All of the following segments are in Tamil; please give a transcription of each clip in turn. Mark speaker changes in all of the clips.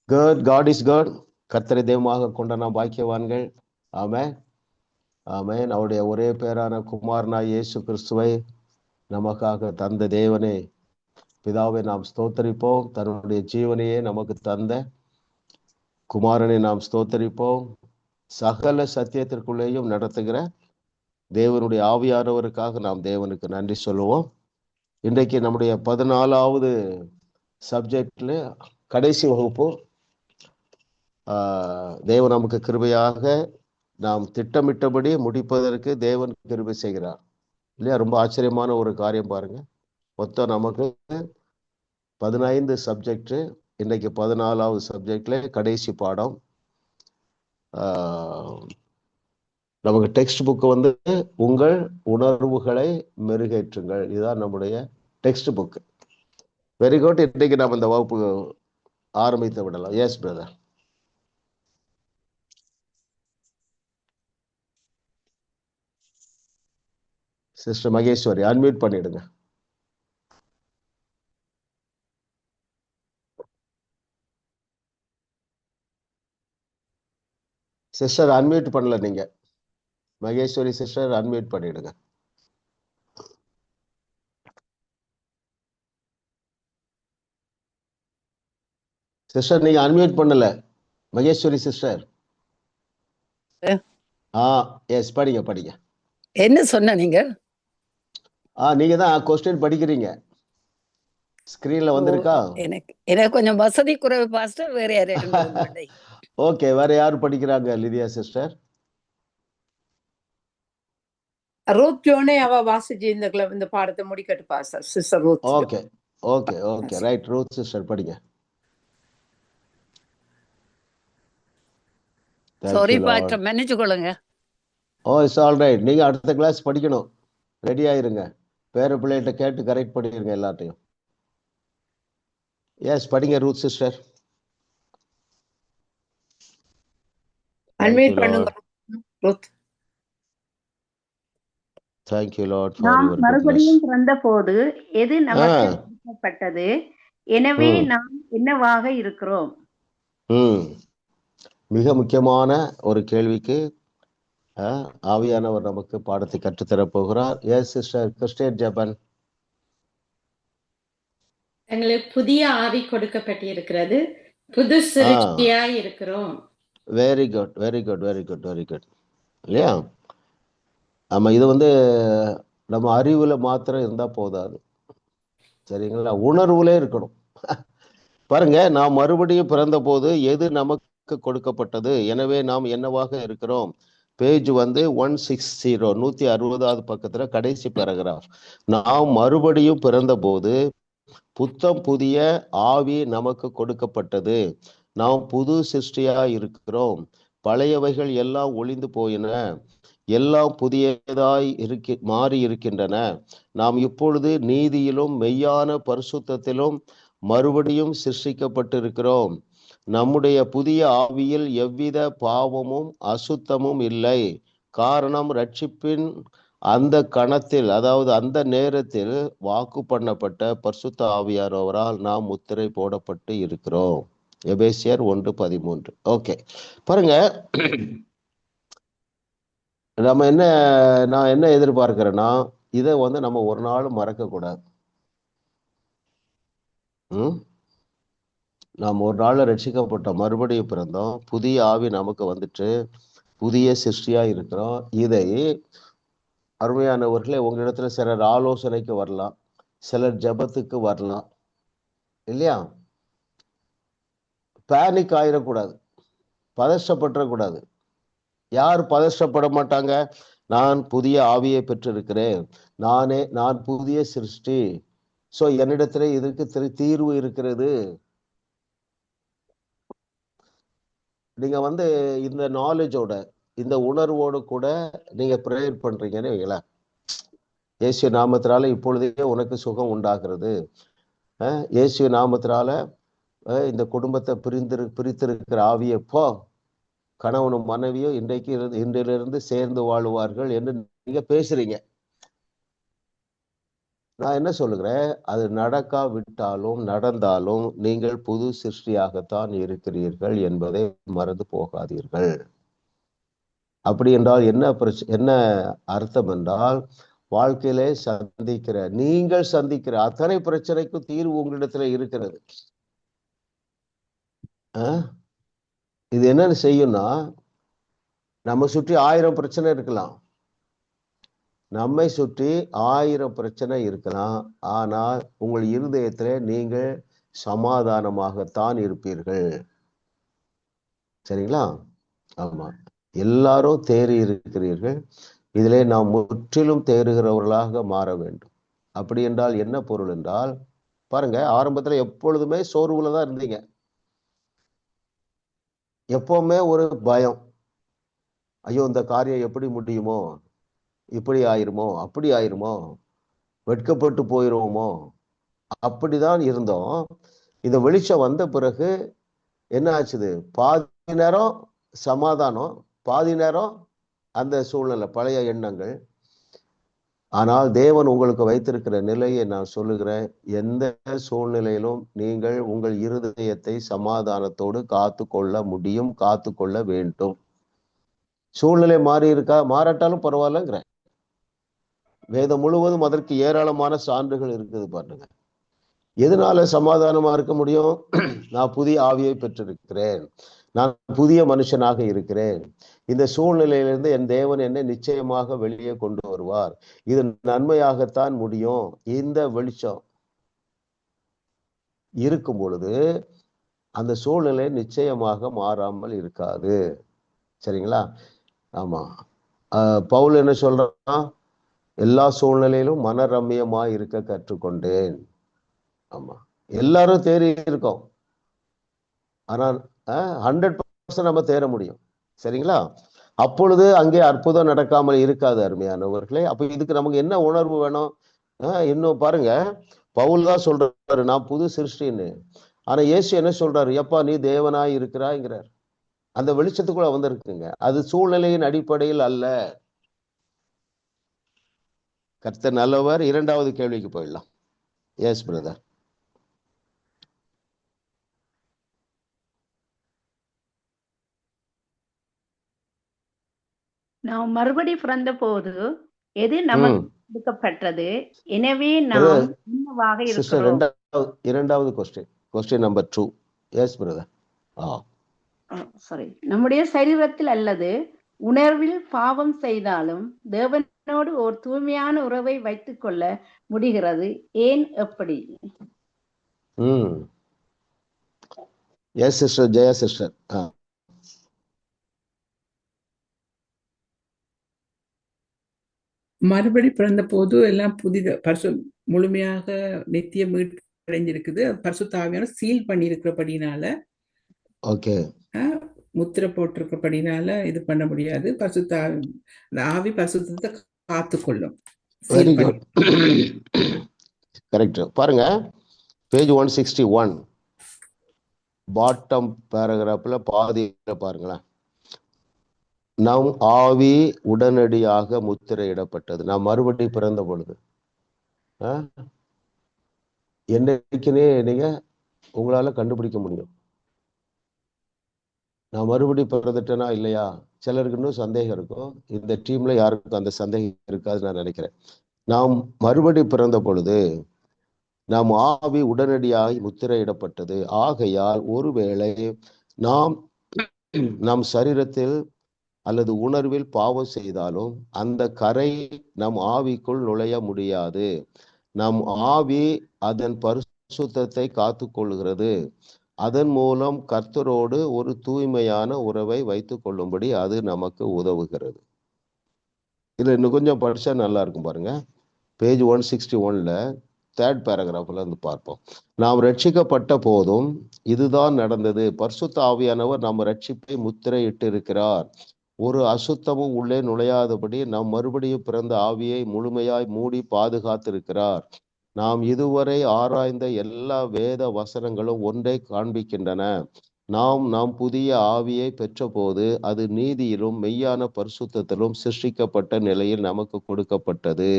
Speaker 1: God is good. கர்த்தரை தெய்வமாக கொண்ட நாம் பாக்கியவான்கள். ஆமென், ஆமென். அவருடைய ஒரே பேரான குமாரனாய் இயேசு கிறிஸ்துவை நமக்காக தந்த தேவனே பிதாவை நாம் ஸ்தோத்தரிப்போம். தன்னுடைய ஜீவனையே நமக்கு தந்த குமாரனை நாம் ஸ்தோத்தரிப்போம். சகல சத்தியத்திற்குள்ளேயும் நடத்துகிற தேவனுடைய ஆவியானவருக்காக நாம் தேவனுக்கு நன்றி சொல்லுவோம். இன்றைக்கு நம்முடைய 14வது சப்ஜெக்ட்ல கடைசி வகுப்பு. தேவன் நமக்கு கிருபையாக நாம் திட்டமிட்டபடி முடிப்பதற்கு தேவன் கிருபை செய்கிறார் இல்லையா? ரொம்ப ஆச்சரியமான ஒரு காரியம் பாருங்க. மொத்தம் நமக்கு 15 சப்ஜெக்ட். இன்னைக்கு 14வது சப்ஜெக்ட்ல கடைசி பாடம். நமக்கு டெக்ஸ்ட் புக் வந்து உங்கள் உணர்வுகளை மெருகேற்றுங்கள், இதுதான் நம்முடைய டெக்ஸ்ட் புக். Very good. இன்னைக்கு நாம் இந்த வகுப்பு ஆரம்பித்து விடலாம். Yes brother. Sister Maheswari unmute பண்ணிடுங்க. சிஸ்டர் அன்மியூட் பண்ணல நீங்க. மகேஸ்வரி சிஸ்டர் அன்மியூட் பண்ணிடுங்க. சிஸ்டர் நீங்க அன்மியூட் பண்ணல. மகேஸ்வரி சிஸ்டர். எஸ், படிங்க படிங்க.
Speaker 2: என்ன சொன்ன நீங்க?
Speaker 1: நீங்க தான் क्वेश्चन படிக்கிறீங்க. ஸ்கிரீன்ல வந்திருக்கா?
Speaker 2: எனக்கு கொஞ்சம் வசதி குறைவு பாஸ்டர். வேற யாரும்
Speaker 1: ஓகே, வேற யார் படிக்கிறாங்க? லிதியா சிஸ்டர்.
Speaker 3: ரூத் ஜோனே அவ வாசிச்சு இந்த பாடத்தை முடிக்கட்டு pastor. Sister Ruth.
Speaker 1: Okay okay okay right. Ruth sister படிங்க.
Speaker 2: சாரி பாஸ்டர், மன்னிச்சுக்கொள்ளுங்க.
Speaker 1: It's all right. நீங்க அடுத்த கிளாஸ் படிக்கணும், ரெடி ஆயிருங்க. பேர பிள்ளைகிட்ட கேட்டு கரெக்ட் பண்ணிருங்க எல்லாத்தையும். எஸ், படிங்க ரூத் சிஸ்டர்.
Speaker 3: அன்மியூட் பண்ணுங்க Ruth.
Speaker 1: Thank you Lord for
Speaker 4: நாம்
Speaker 1: your goodness.
Speaker 4: மறுபடியும் பிறந்தபோது எது நமக்கு கொடுக்கப்பட்டது? எனவே நாம் என்னவாக இருக்கிறோம்?
Speaker 1: மிக முக்கியமான ஒரு கேள்விக்கு ஆவியானவர் நமக்கு பாடத்தை கற்றுத்தர போகிறார். Yes sister Christian Jeban.
Speaker 5: எங்களுக்கு புதிய ஆவி கொடுக்கப்பட்டிருக்கிறது, புது சிருஷ்டியாய் இருக்கிறோம்.
Speaker 1: Very good very good very good very good. இல்லையா? ஆமா, இது வந்து நம்ம அறிவுல மாத்திரம் இருந்தா போதாது, சரிங்களா? உணர்வுலே இருக்கணும். பாருங்க, நாம் மறுபடியும் பிறந்த போது எது நமக்கு கொடுக்கப்பட்டது, எனவே நாம் என்னவாக இருக்கிறோம். பேஜ் வந்து 160, 160வது பக்கத்துல கடைசி பேராகிராஃப். நாம் மறுபடியும் பிறந்த போது புத்தம் புதிய ஆவி நமக்கு கொடுக்கப்பட்டது, நாம் புது சிருஷ்டியா இருக்கிறோம், பழையவைகள் எல்லாம் ஒளிந்து போயின, எல்லாம் புதியதாய் மாறி இருக்கின்றன, நாம் இப்பொழுது நீதியிலும் மெய்யான பரிசுத்தத்திலும் மறுபடியும் சிருஷ்டிக்கப்பட்டிருக்கிறோம், நம்முடைய புதிய ஆவியில் எவ்வித பாவமும் அசுத்தமும் இல்லை, காரணம் ரட்சிப்பின் அந்த கணத்தில், அதாவது அந்த நேரத்தில் வாக்கு பண்ணப்பட்ட பரிசுத்த ஆவியானவரால் நாம் முத்திரை போடப்பட்டு இருக்கிறோம். எபேசியர் 1:13. ஓகே, பாருங்க, நான் என்ன எதிர்பார்க்கிறேன்னா, இதை வந்து நம்ம ஒரு நாள் மறக்க கூடாது. நாம் ஒரு நாள் ரட்சிக்கப்பட்டோம், மறுபடியும் பிறந்தோம், புதிய ஆவி நமக்கு வந்துட்டு புதிய சிருஷ்டியா இருக்கிறோம். இதை அருமையானவர்களே, உங்களிடத்துல சிலர் ஆலோசனைக்கு வரலாம், சிலர் ஜபத்துக்கு வரலாம், இல்லையா? பேனிக் ஆயிடக்கூடாது, பதஷ்டப்படக்கூடாது. யார் பதஷ்டப்பட மாட்டாங்க? நான் புதிய ஆவியை பெற்றிருக்கிறேன், நான் புதிய சிருஷ்டி, சோ என்னிடத்துல இதற்கு தீர்வு இருக்கிறது. நீங்க வந்து இந்த நாலேஜோட, இந்த உணர்வோடு கூட நீங்க ப்ரேயர் பண்றீங்கன்னு வைங்களேன், இயேசு நாமத்தினால இப்பொழுதே உனக்கு சுகம் உண்டாகிறது, இயேசு நாமத்தினால இந்த குடும்பத்தை பிரித்திருக்கிற ஆவியை போ, கணவனும் மனைவியும் இன்றையிலிருந்து சேர்ந்து வாழுவார்கள் என்று நீங்க பேசுறீங்க. நான் என்ன சொல்லுகிறேன், அது நடக்காவிட்டாலும் நடந்தாலும் நீங்கள் புது சிருஷ்டியாகத்தான் இருக்கிறீர்கள் என்பதை மறந்து போகாதீர்கள். அப்படி என்றால் என்ன அர்த்தம் என்றால், வாழ்க்கையிலே நீங்கள் சந்திக்கிற அத்தனை பிரச்சனைக்கும் தீர்வு உங்களிடத்துல இருக்கிறது. இது என்னன்னு செய்யும்னா, நம்ம சுற்றி 1000 பிரச்சனை இருக்கலாம், நம்மை சுற்றி 1000 பிரச்சனை இருக்கலாம். ஆனால் உங்கள் இருதயத்திலே நீங்கள் சமாதானமாகத்தான் இருப்பீர்கள். சரிங்களா? ஆமா, எல்லாரும் தேறி இருக்கிறீர்கள். இதிலே நாம் முற்றிலும் தேறுகிறவர்களாக மாற வேண்டும். அப்படி என்றால் என்ன பொருள் என்றால், பாருங்க, ஆரம்பத்துல எப்பொழுதுமே சோர்வுல தான் இருந்தீங்க. எப்பவுமே ஒரு பயம், ஐயோ இந்த காரியம் எப்படி முடியுமோ, இப்படி ஆயிருமோ, அப்படி ஆயிருமோ, வெட்கப்பட்டு போயிருவோமோ, அப்படிதான் இருந்தோம். இந்த வெளிச்சம் வந்த பிறகு என்ன ஆச்சுது? பாதி நேரம் சமாதானம், பாதி நேரம் அந்த சூழ்நிலை, பழைய எண்ணங்கள். ஆனால் தேவன் உங்களுக்கு வைத்திருக்கிற நிலையை நான் சொல்லுகிறேன், எந்த சூழ்நிலையிலும் நீங்கள் உங்கள் இருதயத்தை சமாதானத்தோடு காத்து கொள்ள முடியும், காத்து கொள்ள வேண்டும். சூழ்நிலை மாறி இருக்கா, மாறட்டாலும் பரவாயில்லங்கிறேன். வேதம் முழுவதும் அதற்கு ஏராளமான சான்றுகள் இருக்குது. பாருங்க, எதனால சமாதானமா இருக்க முடியும்? நான் புதிய ஆவியை பெற்றிருக்கிறேன், நான் புதிய மனுஷனாக இருக்கிறேன். இந்த சூழ்நிலையிலிருந்து என் தேவன் என்னை நிச்சயமாக வெளியே கொண்டு வருவார். இது நன்மையாகத்தான் முடியும். இந்த வெளிச்சம் இருக்கும் பொழுது அந்த சூழ்நிலை நிச்சயமாக மாறாமல் இருக்காது. சரிங்களா? ஆமா, பவுல் என்ன சொல்றான்? எல்லா சூழ்நிலையிலும் மனரம்யமா இருக்க கற்றுக்கொண்டேன். ஆமா, எல்லாரும் தேறி இருக்கோம், ஆனால் 100% நம்ம தேற முடியும். சரிங்களா? அப்பொழுது அங்கே அற்புதம் நடக்காமல் இருக்காது. அருமையானவர்களே, அப்ப இதுக்கு நமக்கு என்ன உணர்வு வேணும்? இன்னும் பாருங்க, பவுல் தான் சொல்றாரு நான் புது சிருஷ்டின்னு. ஆனா இயேசு என்ன சொல்றாரு? எப்பா நீ தேவனாய் இருக்கிறாய்ங்கிறார். அந்த வெளிச்சத்துக்குள்ள வந்திருக்குங்க. அது சூழ்நிலையின் அடிப்படையில் அல்ல. கர்த்தர் நல்லவர். 2வது கேள்விக்கு போயிடலாம். Yes brother.
Speaker 4: நாம் மறுபடி பிறந்த போது எது நமக்கு கொடுக்கப்பட்டது? எனவே நாம் என்னவாக இருக்கிறோம்?
Speaker 1: 2வது question number 2. Yes brother.
Speaker 4: Sorry. நம்முடைய சரீரத்தில் அல்லது உணர்வில் பாவம் செய்தாலும் தேவனோடு ஒரு தூய்மையான உறவை வைத்துக் கொள்ள முடிகிறது. ஏன்? எப்படி?
Speaker 1: Yes sister, Jaya sister.
Speaker 6: மறுபடி பிறந்த போது எல்லாம் புதித முழுமையாக நித்திய மீட்பு அடைஞ்சிருக்குது. பரிசுத்த ஆவியான சீல் பண்ணி இருக்கிறபடினால,
Speaker 1: ஓகே,
Speaker 6: முத்திரை போட்டிருக்கிறபடினால இது பண்ண முடியாது. பரிசுத்த ஆவி பரிசுத்தத்தை காத்துக்கொள்ளும்.
Speaker 1: Very good, correct. பாருங்க, பேஜ் 161 பாட்டம் பேராகிராஃப்ல பாதியில பாருங்களேன். நம் ஆவி உடனடியாக முத்திரையிடப்பட்டது. நாம் மறுபடி பிறந்த பொழுது என்னைக்குன்னே நீங்க உங்களால கண்டுபிடிக்க முடியும். நான் மறுபடி பிறந்துட்டேனா இல்லையா? சிலருக்கு இன்னும் சந்தேகம் இருக்கும். இந்த டீம்ல யாருக்கும் அந்த சந்தேகம் இருக்காது நான் நினைக்கிறேன். நாம் மறுபடி பிறந்த பொழுது நாம் ஆவி உடனடியாய் முத்திரையிடப்பட்டது. ஆகையால் ஒருவேளை நாம் சரீரத்தில் அல்லது உணர்வில் பாவம் செய்தாலும் அந்த கரை நம் ஆவிக்குள் நுழைய முடியாது. நம் ஆவி அதன் பரிசுத்தத்தை காத்து கொள்கிறது. அதன் மூலம் கர்த்தரோடு ஒரு தூய்மையான உறவை வைத்துக் கொள்ளும்படி அது நமக்கு உதவுகிறது. இதுல இன்னும் கொஞ்சம் படிச்சா நல்லா இருக்கும். பாருங்க, பேஜ் 161ல 3rd பேராகிராஃப்ல இருந்து பார்ப்போம். நாம் ரட்சிக்கப்பட்ட போதும் இதுதான் நடந்தது. பரிசுத்த ஆவியானவர் நம்ம ரட்சிப்பை முத்திரையிட்டு இருக்கிறார். ஒரு அசுத்தமும் உள்ளே நுழையாதபடி நாம் மறுபடியும் பிறந்த ஆவியை முழுமையாய் மூடி பாதுகாத்திருக்கிறார். நாம் இதுவரை ஆராய்ந்த எல்லா வேத வசனங்களும் ஒன்றை காண்பிக்கின்றன. நாம் புதிய ஆவியை பெற்ற போது அது நீதியிலும் மெய்யான பரிசுத்தத்திலும் சிருஷ்டிக்கப்பட்ட நிலையில் நமக்கு கொடுக்கப்பட்டது.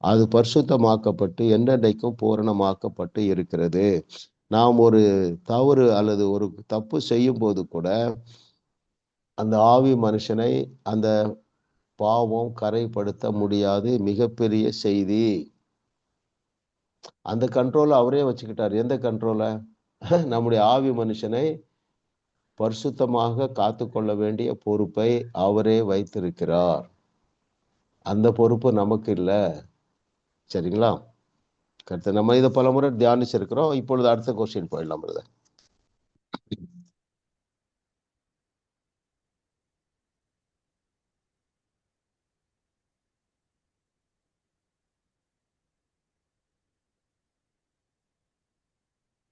Speaker 1: அது பரிசுத்தமாக்கப்பட்டு என்றென்றைக்கும் பூரணமாக்கப்பட்டு இருக்கிறது. நாம் ஒரு தவறு அல்லது ஒரு தப்பு செய்யும் போது கூட அந்த ஆவி மனுஷனை அந்த பாவம் கரைப்படுத்த முடியாது. மிகப்பெரிய செய்தி. அந்த கண்ட்ரோலை அவரே வச்சுக்கிட்டார். எந்த கண்ட்ரோலை? நம்முடைய ஆவி மனுஷனை பரிசுத்தமாக காத்து கொள்ள வேண்டிய பொறுப்பை அவரே வைத்திருக்கிறார். அந்த பொறுப்பு நமக்கு இல்லை. சரிங்களா? கருத்து நம்ம இதை பல முறை தியானிச்சிருக்கிறோம். இப்பொழுது அடுத்த கொஸ்டின் போயிடலாம். பிரதர்.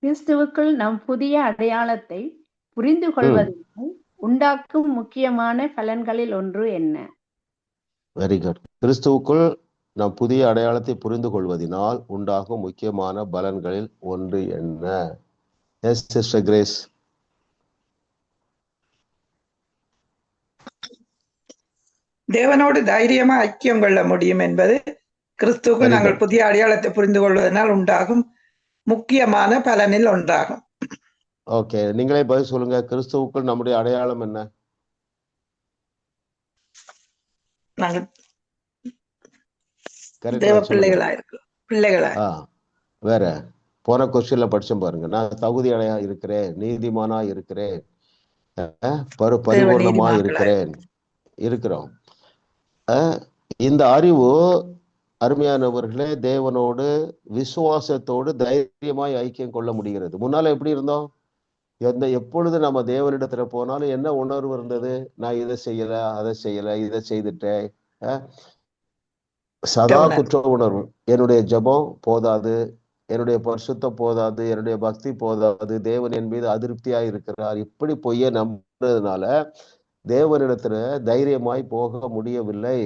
Speaker 4: கிறிஸ்துவுக்குள் நம் புதிய அடையாளத்தை புரிந்து கொள்வதனால் உண்டாக்கும் முக்கியமான பலன்களில் ஒன்று என்ன?
Speaker 1: Very good. கிறிஸ்துவுக்குள் நாம் புதிய அடையாளத்தை புரிந்து கொள்வதனால் உண்டாகும் முக்கியமான பலன்களில் ஒன்று என்ன? Yes sister grace.
Speaker 7: தேவனோடு தைரியமா ஐக்கியம் கொள்ள முடியும் என்பது கிறிஸ்துவுக்குள் நாங்கள் புதிய அடையாளத்தை புரிந்து கொள்வதனால் உண்டாகும் முக்கியமான பலனில் ஒன்றாகும்.
Speaker 1: ஓகே, நீங்களே பதில் சொல்லுங்க. கிறிஸ்துவுக்குள் நம்முடைய அடையாளம் என்ன?
Speaker 7: நாங்கள் தேவ பிள்ளைகளா இருக்கு. பிள்ளைகளா
Speaker 1: வேற போன கொஸ்டின்ல படிச்சோம் பாருங்க. நான் தகுதி அடையா இருக்கிறேன், நீதிமானா இருக்கிறேன், பரிபூர்ணமா இருக்கிறோம். இந்த அறிவு அருமையானவர்களே தேவனோடு விசுவாசத்தோடு தைரியமாய் ஐக்கியம் கொள்ள முடிகிறது. முன்னால எப்படி இருந்தோம்? எப்பொழுது நம்ம தேவனிடத்துல போனாலும் என்ன உணர்வு இருந்தது? நான் இதை செய்யல, அதை செய்யல, இதை செய்துட்டேன். சதா குற்ற உணர்வு. என்னுடைய ஜபம் போதாது, என்னுடைய பரிசுத்தம் போதாது, என்னுடைய பக்தி போதாது, தேவன் என் மீது அதிருப்தியா இருக்கிறார், இப்படி பொய்ய நம்புறதுனால தேவனிடத்துல தைரியமாய் போக முடியவில்லை.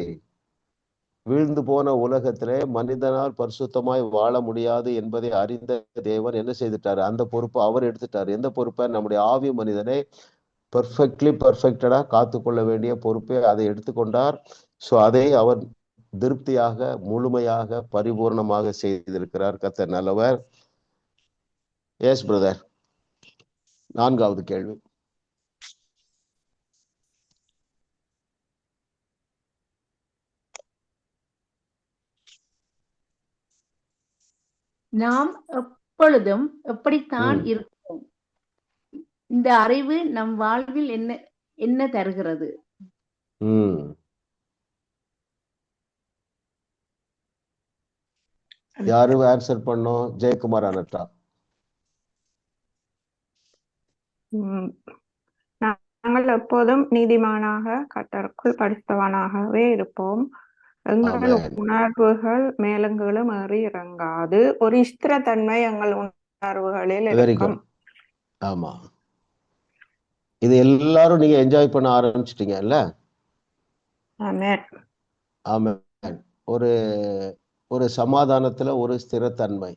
Speaker 1: வீழ்ந்து போன உலகத்திலே மனிதனால் பரிசுத்தமாய் வாழ முடியாது என்பதை அறிந்த தேவன் என்ன செய்துட்டாரு? அந்த பொறுப்பை அவர் எடுத்துட்டாரு. எந்த பொறுப்பை? நம்முடைய ஆவி மனிதனை பர்ஃபெக்டடா காத்து கொள்ள வேண்டிய பொறுப்பை அதை எடுத்துக்கொண்டார். ஸோ அதை அவர் திருப்தியாக முழுமையாக பரிபூர்ணமாக செய்திருக்கிறார். கர்த்தர் நல்லவர். Yes brother. 4வது கேள்வி.
Speaker 4: நாம் எப்பொழுதும் எப்படித்தான் இருக்கிறோம்? இந்த அறிவு நம் வாழ்வில் என்ன தருகிறது?
Speaker 1: யாரு ஆன்சர் பண்ணோம்? ஜெயக்குமார் அனட்டா.
Speaker 8: நாங்கள் எப்போதும் நீதிமானாக கர்த்தருக்குள் பரிசுத்தவானாகவே இருப்போம். எங்கள் உணர்வுகள் மேலங்களும் ஏறி இறங்காது. ஒரு ஸ்திரத்தன்மை எங்கள் உணர்வுகளில் இருக்கும்.
Speaker 1: ஆமா, இது எல்லாரும் நீங்க என்ஜாய் பண்ண ஆரம்பிச்சிட்டீங்கல்ல?
Speaker 8: ஆமென்.
Speaker 1: ஆமென். ஒரு சமாதானத்துல ஒரு ஸ்திரத்தன்மை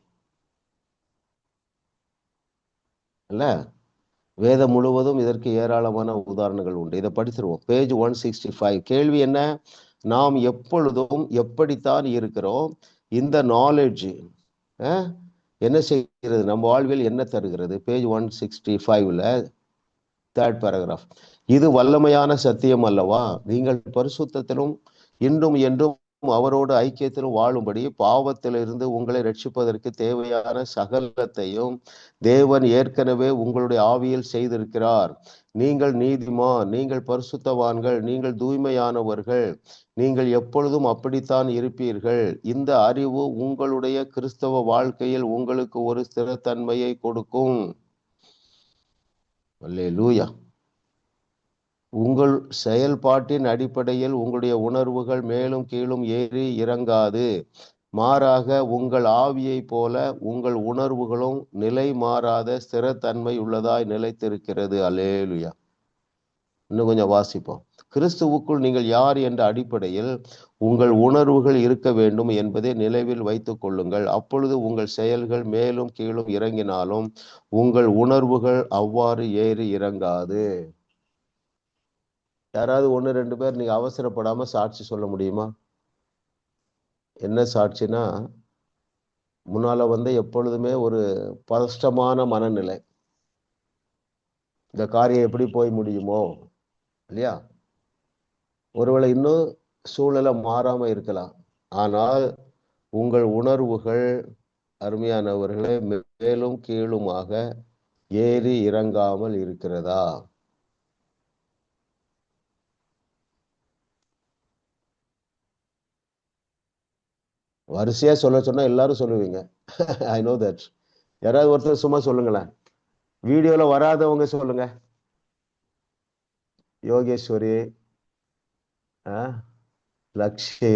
Speaker 1: இல்ல? வேதம் முழுவதும் இதற்கு ஏராளமான உதாரணங்கள் உண்டு. இதை படிச்சிருவோம். பேஜ் 165. கேள்வி என்ன? நாம் எப்பொழுதும் எப்படித்தான் இருக்கிறோம்? இந்த நாலேஜ் என்ன செய்கிறது? நம்ம வாழ்வில் என்ன தருகிறது? பேஜ் 165ல 3rd paragraph. இது வல்லமையான சத்தியம் அல்லவா? நீங்கள் பரிசுத்தத்திலும் இன்றும் என்றும் அவரோடு ஐக்கியத்திலும் வாழும்படி பாவத்திலிருந்து உங்களை ரட்சிப்பதற்கு தேவையான சகலத்தையும் தேவன் ஏற்கனவே உங்களுடைய ஆவியில் செய்திருக்கிறார். நீங்கள் நீதிமான், நீங்கள் பரிசுத்தவான்கள், நீங்கள் தூய்மையானவர்கள், நீங்கள் எப்பொழுதும் அப்படித்தான் இருப்பீர்கள். இந்த அறிவு உங்களுடைய கிறிஸ்தவ வாழ்க்கையில் உங்களுக்கு ஒரு ஸ்திரத்தன்மையை கொடுக்கும். அல்லேலூயா. உங்கள் செயல்பாட்டின் அடிப்படையில் உங்களுடைய உணர்வுகள் மேலும் கீழும் ஏறி இறங்காது. மாறாக உங்கள் ஆவியை போல உங்கள் உணர்வுகளும் நிலை மாறாத ஸ்திரத்தன்மை உள்ளதாய் நிலைத்திருக்கிறது. அல்லேலூயா. இன்னும் கொஞ்சம் வாசிப்போம். கிறிஸ்துவுக்குள் நீங்கள் யார் என்ற அடிப்படையில் உங்கள் உணர்வுகள் இருக்க வேண்டும் என்பதை நினைவில் வைத்துக் கொள்ளுங்கள். அப்பொழுது உங்கள் செயல்கள் மேலும் கீழும் இறங்கினாலும் உங்கள் உணர்வுகள் அவ்வாறு ஏறி இறங்காது. யாராவது 1-2 பேர் நீங்க அவசரப்படாம சாட்சி சொல்ல முடியுமா? என்ன சாட்சினா, முன்னால வந்து எப்பொழுதுமே ஒரு பதஷ்டமான மனநிலை. இந்த காரியம் எப்படி போய் முடியுமோ இல்லையா? ஒருவேளை இன்னும் சூழ்நிலை மாறாம இருக்கலாம். ஆனால் உங்கள் உணர்வுகள் அருமையானவர்களே மேலும் கீழுமாக ஏறி இறங்காமல் இருக்கிறதா? வரிசையா சொல்ல சொன்னா எல்லாரும் சொல்லுவீங்க. I know that. யாராவது ஒருத்தர் சும்மா சொல்லுங்களேன். வீடியோல வராதவங்க சொல்லுங்க. யோகேஸ்வரி, லக்ஷி,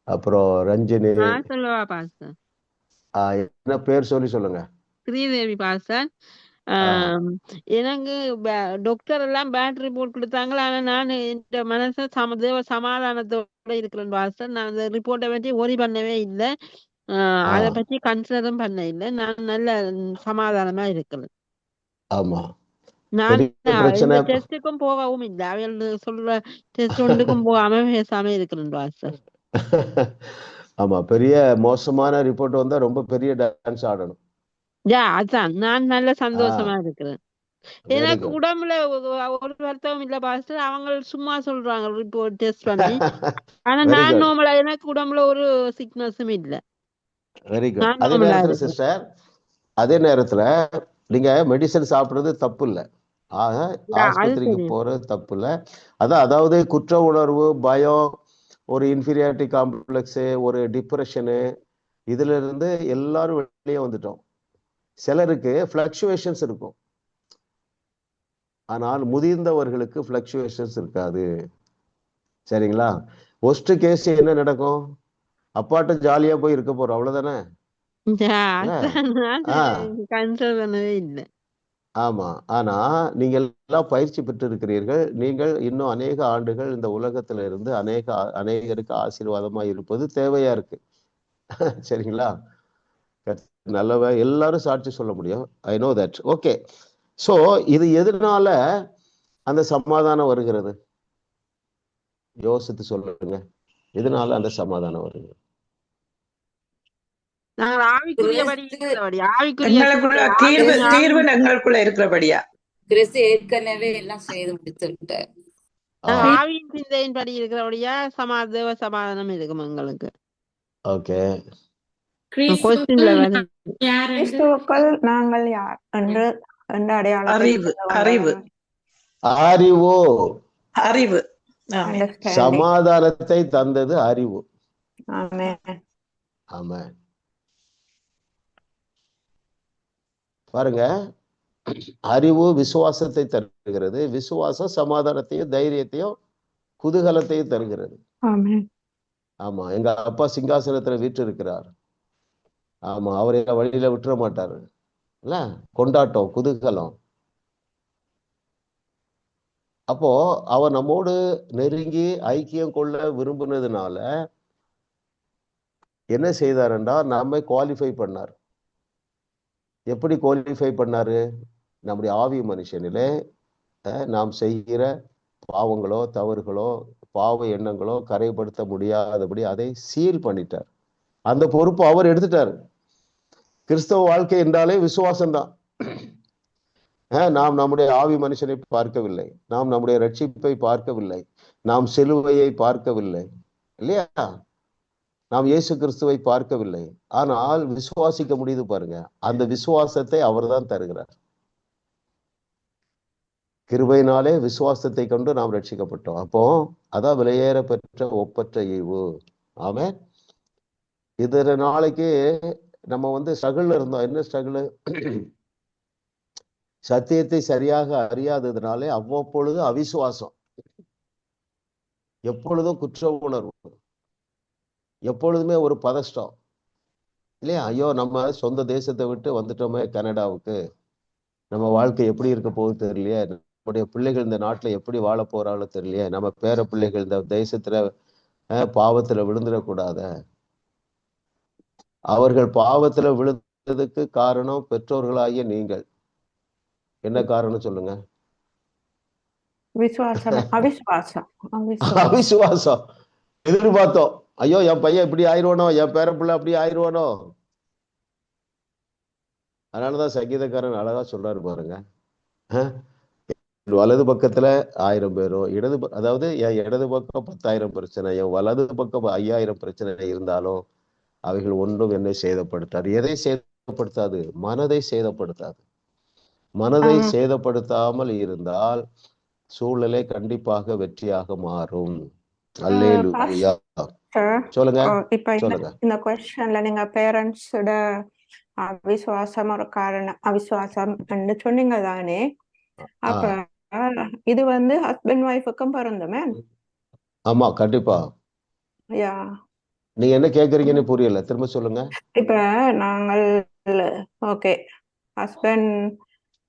Speaker 1: அப்புறம் ரஞ்சினி.
Speaker 9: சொல்லுவா பாஸ்டர்.
Speaker 1: என்ன பேர் சொல்லி சொல்லுங்க.
Speaker 9: ஸ்ரீதேவி பாஸ்டர். எனக்கு டாக்டர் எல்லாம் பேட் ரிப்போர்ட் கொடுத்தாங்க. ஆனா நான் இந்த மனச தேவ சமாதானத்தோட இருக்கிறேன் பாஸ்டர். நான் அந்த ரிப்போர்ட்டை பற்றி ஒரி பண்ணவே இல்லை. அதை பற்றி கன்சிடரும் பண்ண இல்லை. நான் நல்ல சமாதானமா இருக்கிறேன்.
Speaker 1: ஆமா,
Speaker 9: நான் இந்த டெஸ்டுக்கும் போகவும் இல்லை. அவள் சொல்ற டெஸ்ட் ஒன்றுக்கும் போகாம பேசாம இருக்கிறேன் பாஸ்டர்.
Speaker 1: ஆமா, பெரிய மோசமான ரிப்போர்ட் வந்தா ரொம்ப பெரிய டான்ஸ் ஆடணும்.
Speaker 9: அதான் நான் நல்ல சந்தோஷமா இருக்கிறேன். எனக்கு உடம்புல ஒரு வருத்தமும் இல்ல பாஸ்டர். அவங்க சும்மா சொல்றாங்க ரிப்போர்ட் டெஸ்ட் பண்ணி. ஆனா நான் நார்மலா, எனக்கு உடம்புல ஒரு சிக்னஸும் இல்ல.
Speaker 1: Very good. அதே நேரத்துல சிஸ்டர், அதே நேரத்துல நீங்க மெடிசன் சாப்பிடுறது தப்பு இல்ல. ஆஸ்பத்திரிக்கு போறது தப்பு இல்ல. அதாவது குற்ற உணர்வு, பயம், ஒரு இன்ஃபீரியாரிட்டி காம்ப்ளெக்ஸ், ஒரு டிப்ரெஷனு, இதுல இருந்து எல்லாரும் வெளியே வந்துட்டோம். சிலருக்கு ஃபிளக்சுவேஷன்ஸ் இருக்கும், ஆனால் முதிர்ந்தவர்களுக்கு ஃபிளக்சுவேஷன்ஸ் இருக்காது. சரிங்களா? ஒஸ்ட் கேஸ் என்ன நடக்கும்? அப்பாட்ட ஜாலியா போய் இருக்க போறோம், அவ்வளவுதானே? ஆமா. ஆனா நீங்க எல்லாம் பயிற்சி பெற்று இருக்கிறீர்கள். நீங்கள் இன்னும் அநேக ஆண்டுகள் இந்த உலகத்துல இருந்து அநேகருக்கு ஆசீர்வாதமா இருப்பது தேவையா இருக்கு. சரிங்களா? நல்லவ எல்லாரும் சாட்சி சொல்ல முடியும். I know that. Okay. So இது எதனால அந்த சமாதானம் வருகிறது? யோசித்து சொல்லுங்க. எதனால அந்த சமாதானம் வருகிறது?
Speaker 7: தீர்வு எங்களுக்குள்ள இருக்கிறபடியா?
Speaker 2: கிறிஸ்து ஏற்கனவே எல்லாம் செய்து முடித்து விட்டார்.
Speaker 9: ஆவியின் சிந்தையின் படி இருக்கிறபடியா சமாதானம் இருக்கும் எங்களுக்கு.
Speaker 1: ஓகே.
Speaker 8: கிறிஸ்துவுக்குள் நாங்கள் யார் என்று அடையாளம்?
Speaker 7: அறிவு
Speaker 1: சமாதானத்தை தந்தது அறிவு.
Speaker 8: ஆமென்.
Speaker 1: பாருங்க, அறிவு விசுவாசத்தை தருகிறது. விசுவாசம் சமாதானத்தையும் தைரியத்தையும் குதூகலத்தையும் தருகிறது. ஆமா, எங்க அப்பா சிங்காசனத்துல வீட்டு இருக்கிறார். ஆமா, அவரை வழியில விட்டுற மாட்டாரு இல்ல. கொண்டாட்டம், குதூகலம். அப்போ அவர் நம்மோடு நெருங்கி ஐக்கியம் கொள்ள விரும்பினதுனால என்ன செய்தாருன்னா, நம்மை குவாலிஃபை பண்ணார். எப்படி குவாலிஃபை பண்ணாரு? நம்முடைய ஆவி மனுஷனிலே நாம் செய்கிற பாவங்களோ தவறுகளோ பாவ எண்ணங்களோ கரைப்படுத்த முடியாதபடி அதை சீல் பண்ணிட்டார். அந்த பொறுப்பு அவர் எடுத்துட்டாரு. கிறிஸ்தவ வாழ்க்கை என்றாலே விசுவாசம்தான். நாம் நம்முடைய ஆவி மனுஷனை பார்க்கவில்லை, நாம் நம்முடைய ரட்சிப்பை பார்க்கவில்லை, நாம் சிலுவையை பார்க்கவில்லை இல்லையா? நாம் இயேசு கிறிஸ்துவை பார்க்கவில்லை. ஆனால் விசுவாசிக்க முடியுது பாருங்க. அந்த விசுவாசத்தை அவர் தான் தருகிறார். கிருபையினாலே விசுவாசத்தை கொண்டு நாம் ரட்சிக்கப்பட்டோம். அப்போ அதான் விலையேற பெற்ற ஒப்பற்ற ஈவு. ஆமென். இது நாளைக்கு நம்ம ஸ்ட்ரகிள் இருந்தோம். என்ன ஸ்ட்ரகிள்? சத்தியத்தை சரியாக அறியாததுனாலே அவ்வப்பொழுது அவிசுவாசம், எப்பொழுதும் குற்ற உணர்வு, எப்பொழுதுமே ஒரு பதஷ்டம் இல்லையா? ஐயோ, நம்ம சொந்த தேசத்தை விட்டு வந்துட்டோமே கனடாவுக்கு, நம்ம வாழ்க்கை எப்படி இருக்க போகுது தெரியலையே, நம்முடைய பிள்ளைகள் இந்த நாட்டுல எப்படி வாழ போறாங்களோ தெரியலையே, நம்ம பேர பிள்ளைகள் இந்த தேசத்துல பாவத்துல விழுந்துடக்கூடாத. அவர்கள் பாவத்துல விழுந்ததுக்கு காரணம் பெற்றோர்களாகிய நீங்கள். என்ன காரணம் சொல்லுங்க?
Speaker 8: அவிசுவாசம்.
Speaker 1: எதிர்பார்த்தோம். ஐயோ என் பையன் இப்படி ஆயிடுவானோ, என் பேர பிள்ளை அப்படி ஆயிடுவானோ. அதனாலதான் சங்கீதக்காரன் அழகா சொல்றாரு பாருங்க, வலது பக்கத்துல 1000 பேரோ, அதாவது என் இடது பக்கம் 10,000 பிரச்சனை, என் வலது பக்கம் 5000 பிரச்சனை இருந்தாலும் அவைகள் ஒன்றும் என்னை சேதப்படுத்தாது. எதை சேதப்படுத்தாது? மனதை சேதப்படுத்தாது. மனதை சேதப்படுத்தாமல் இருந்தால் சூழ்நிலை கண்டிப்பாக வெற்றியாக மாறும். அல்லேலூயா. சொல்லுங்க
Speaker 8: இப்ப
Speaker 1: சொல்லுங்க.
Speaker 8: இந்த கொஸ்டின்ல நீங்க பேரண்ட்ஸோட அவிசுவாசம் ஒரு காரணம், அவிசுவாசம் சொன்னீங்க தானே. அப்ப இது ஹஸ்பண்ட் ஒய்ஃபுக்கும் பொருந்துமே.
Speaker 1: ஆமா கண்டிப்பா.
Speaker 8: யா,
Speaker 1: நீங்க என்ன கேக்குறீங்கன்னு புரியல, திரும்ப சொல்லுங்க.
Speaker 8: இப்ப நாங்கள் ஓகே ஹஸ்பண்ட்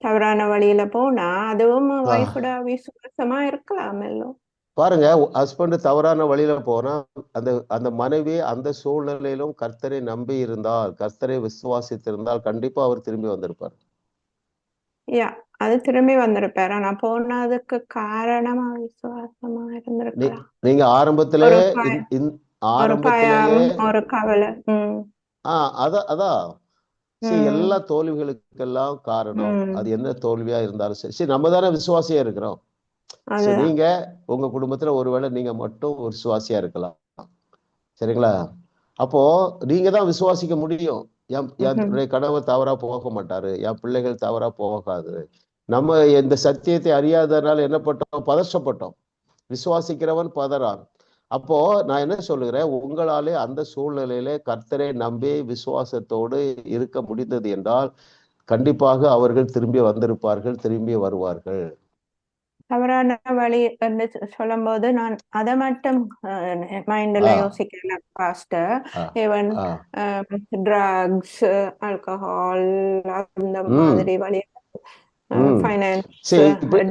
Speaker 8: தவறான வழியில போனா அதுவும் ஒய்ஃபோட அவிசுவாசமா இருக்கலாமல்லோ.
Speaker 1: பாருங்க, ஹஸ்பண்ட் தவறான வழியில போனா அந்த மனைவி அந்த சூழ்நிலையிலும் கர்த்தரை நம்பி இருந்தால், கர்த்தரை விசுவாசித்திருந்தால் கண்டிப்பா அவர் திரும்பி வந்திருப்பார்.
Speaker 8: யா, அது திரும்பி வந்திருப்பாரு. ஆனா போனதுக்கு காரணமா விசுவாசமா இருந்திருக்கலாம்.
Speaker 1: நீங்க ஆரம்பத்திலே
Speaker 8: ஒரு கவலை.
Speaker 1: அதான் எல்லா தோல்விகளுக்கெல்லாம் காரணம் அது என்ன தோல்வியா இருந்தாலும் சரி, நம்ம தானே விசுவாசியா இருக்கிறோம். நீங்க உங்க குடும்பத்துல ஒருவேளை நீங்க மட்டும் ஒரு விசுவாசியா இருக்கலாம், சரிங்களா? அப்போ நீங்க தான் விசுவாசிக்க முடியும். என் கணவர் தவறா போக மாட்டாரு, என் பிள்ளைகள் தவறா போகாது. நம்ம இந்த சத்தியத்தை அறியாதனால என்ன பட்டோம்? பதற்றப்பட்டோம். விசுவாசிக்கிறவன் பதறான். அப்போ நான் என்ன சொல்லுகிறேன், உங்களாலே அந்த சூழ்நிலையில கர்த்தரை நம்பி விசுவாசத்தோடு இருக்க முடிந்தது என்றால் கண்டிப்பாக அவர்கள் திரும்பி வந்திருப்பார்கள், திரும்பி வருவார்கள்.
Speaker 8: தவறான வழி என்று சொல்லும் போது நான் அதை மட்டும் மைண்ட்ல யோசிக்கல பாஸ்டர். ஈவன் ட்ரக்ஸ், ஆல்கஹால், அந்த மாதிரி வழி, ஃபைனான்ஸ்.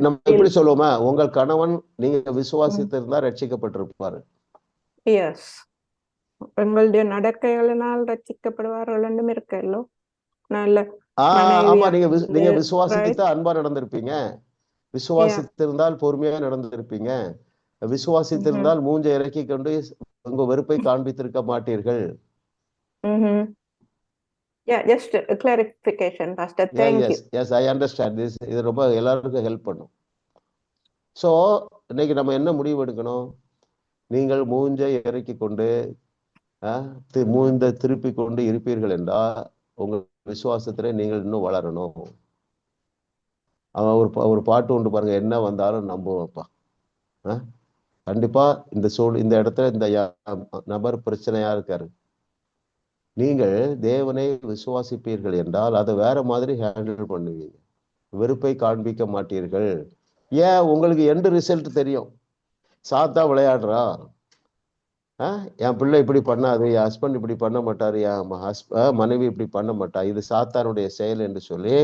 Speaker 1: நம்ம எப்படி சொல்லுவோமா, உங்கள் கணவன் நீங்க விசுவாசித்திருந்தா ரட்சிக்கப்பட்டிருப்பாரு.
Speaker 8: எஸ், உங்களுடைய நடக்கைகளினால் ரட்சிக்கப்படுவார்கள் என்றும் இருக்கல்லோ. நல்ல
Speaker 1: ஆமா, நீங்க விசுவாசித்து அன்பா நடந்திருப்பீங்க, விசுவாசித்திருந்தால் பொறுமையா நடந்திருப்பீங்க, விசுவாசித்திருந்தால் மூஞ்சை இறக்கி கொண்டு உங்க வெறுப்பை காண்பித்திருக்க மாட்டீர்கள்.
Speaker 8: just a clarification, Pastor. Thank you.
Speaker 1: Yes, I understand this. இது ரொம்ப எல்லாருக்கும் ஹெல்ப் பண்ணும். சோ இன்னைக்கு நம்ம என்ன முடிவு எடுக்கணும்? நீங்கள் மூஞ்சை இறக்கி கொண்டு மூஞ்சை திருப்பி கொண்டு இருப்பீர்கள் என்றால் உங்க விசுவாசத்துல நீங்கள் இன்னும் வளரணும். ஒரு பாட்டு உண்டு பாருங்க, என்ன வந்தாலும் நம்புவப்பா. கண்டிப்பா இந்த இடத்துல இந்த நபர் பிரச்சனையா இருக்காரு, நீங்கள் தேவனை விசுவாசிப்பீர்கள் என்றால் அதை வேற மாதிரி ஹேண்டில் பண்ணுவீங்க, வெறுப்பை காண்பிக்க மாட்டீர்கள். ஏன்? உங்களுக்கு எண்டு ரிசல்ட் தெரியும். சாத்தா விளையாடுறா, என் பிள்ளை இப்படி பண்ணாது, என் ஹஸ்பண்ட் இப்படி பண்ண மாட்டாரு, என் மனைவி இப்படி பண்ண மாட்டா, இது சாத்தானுடைய செயல் என்று சொல்லி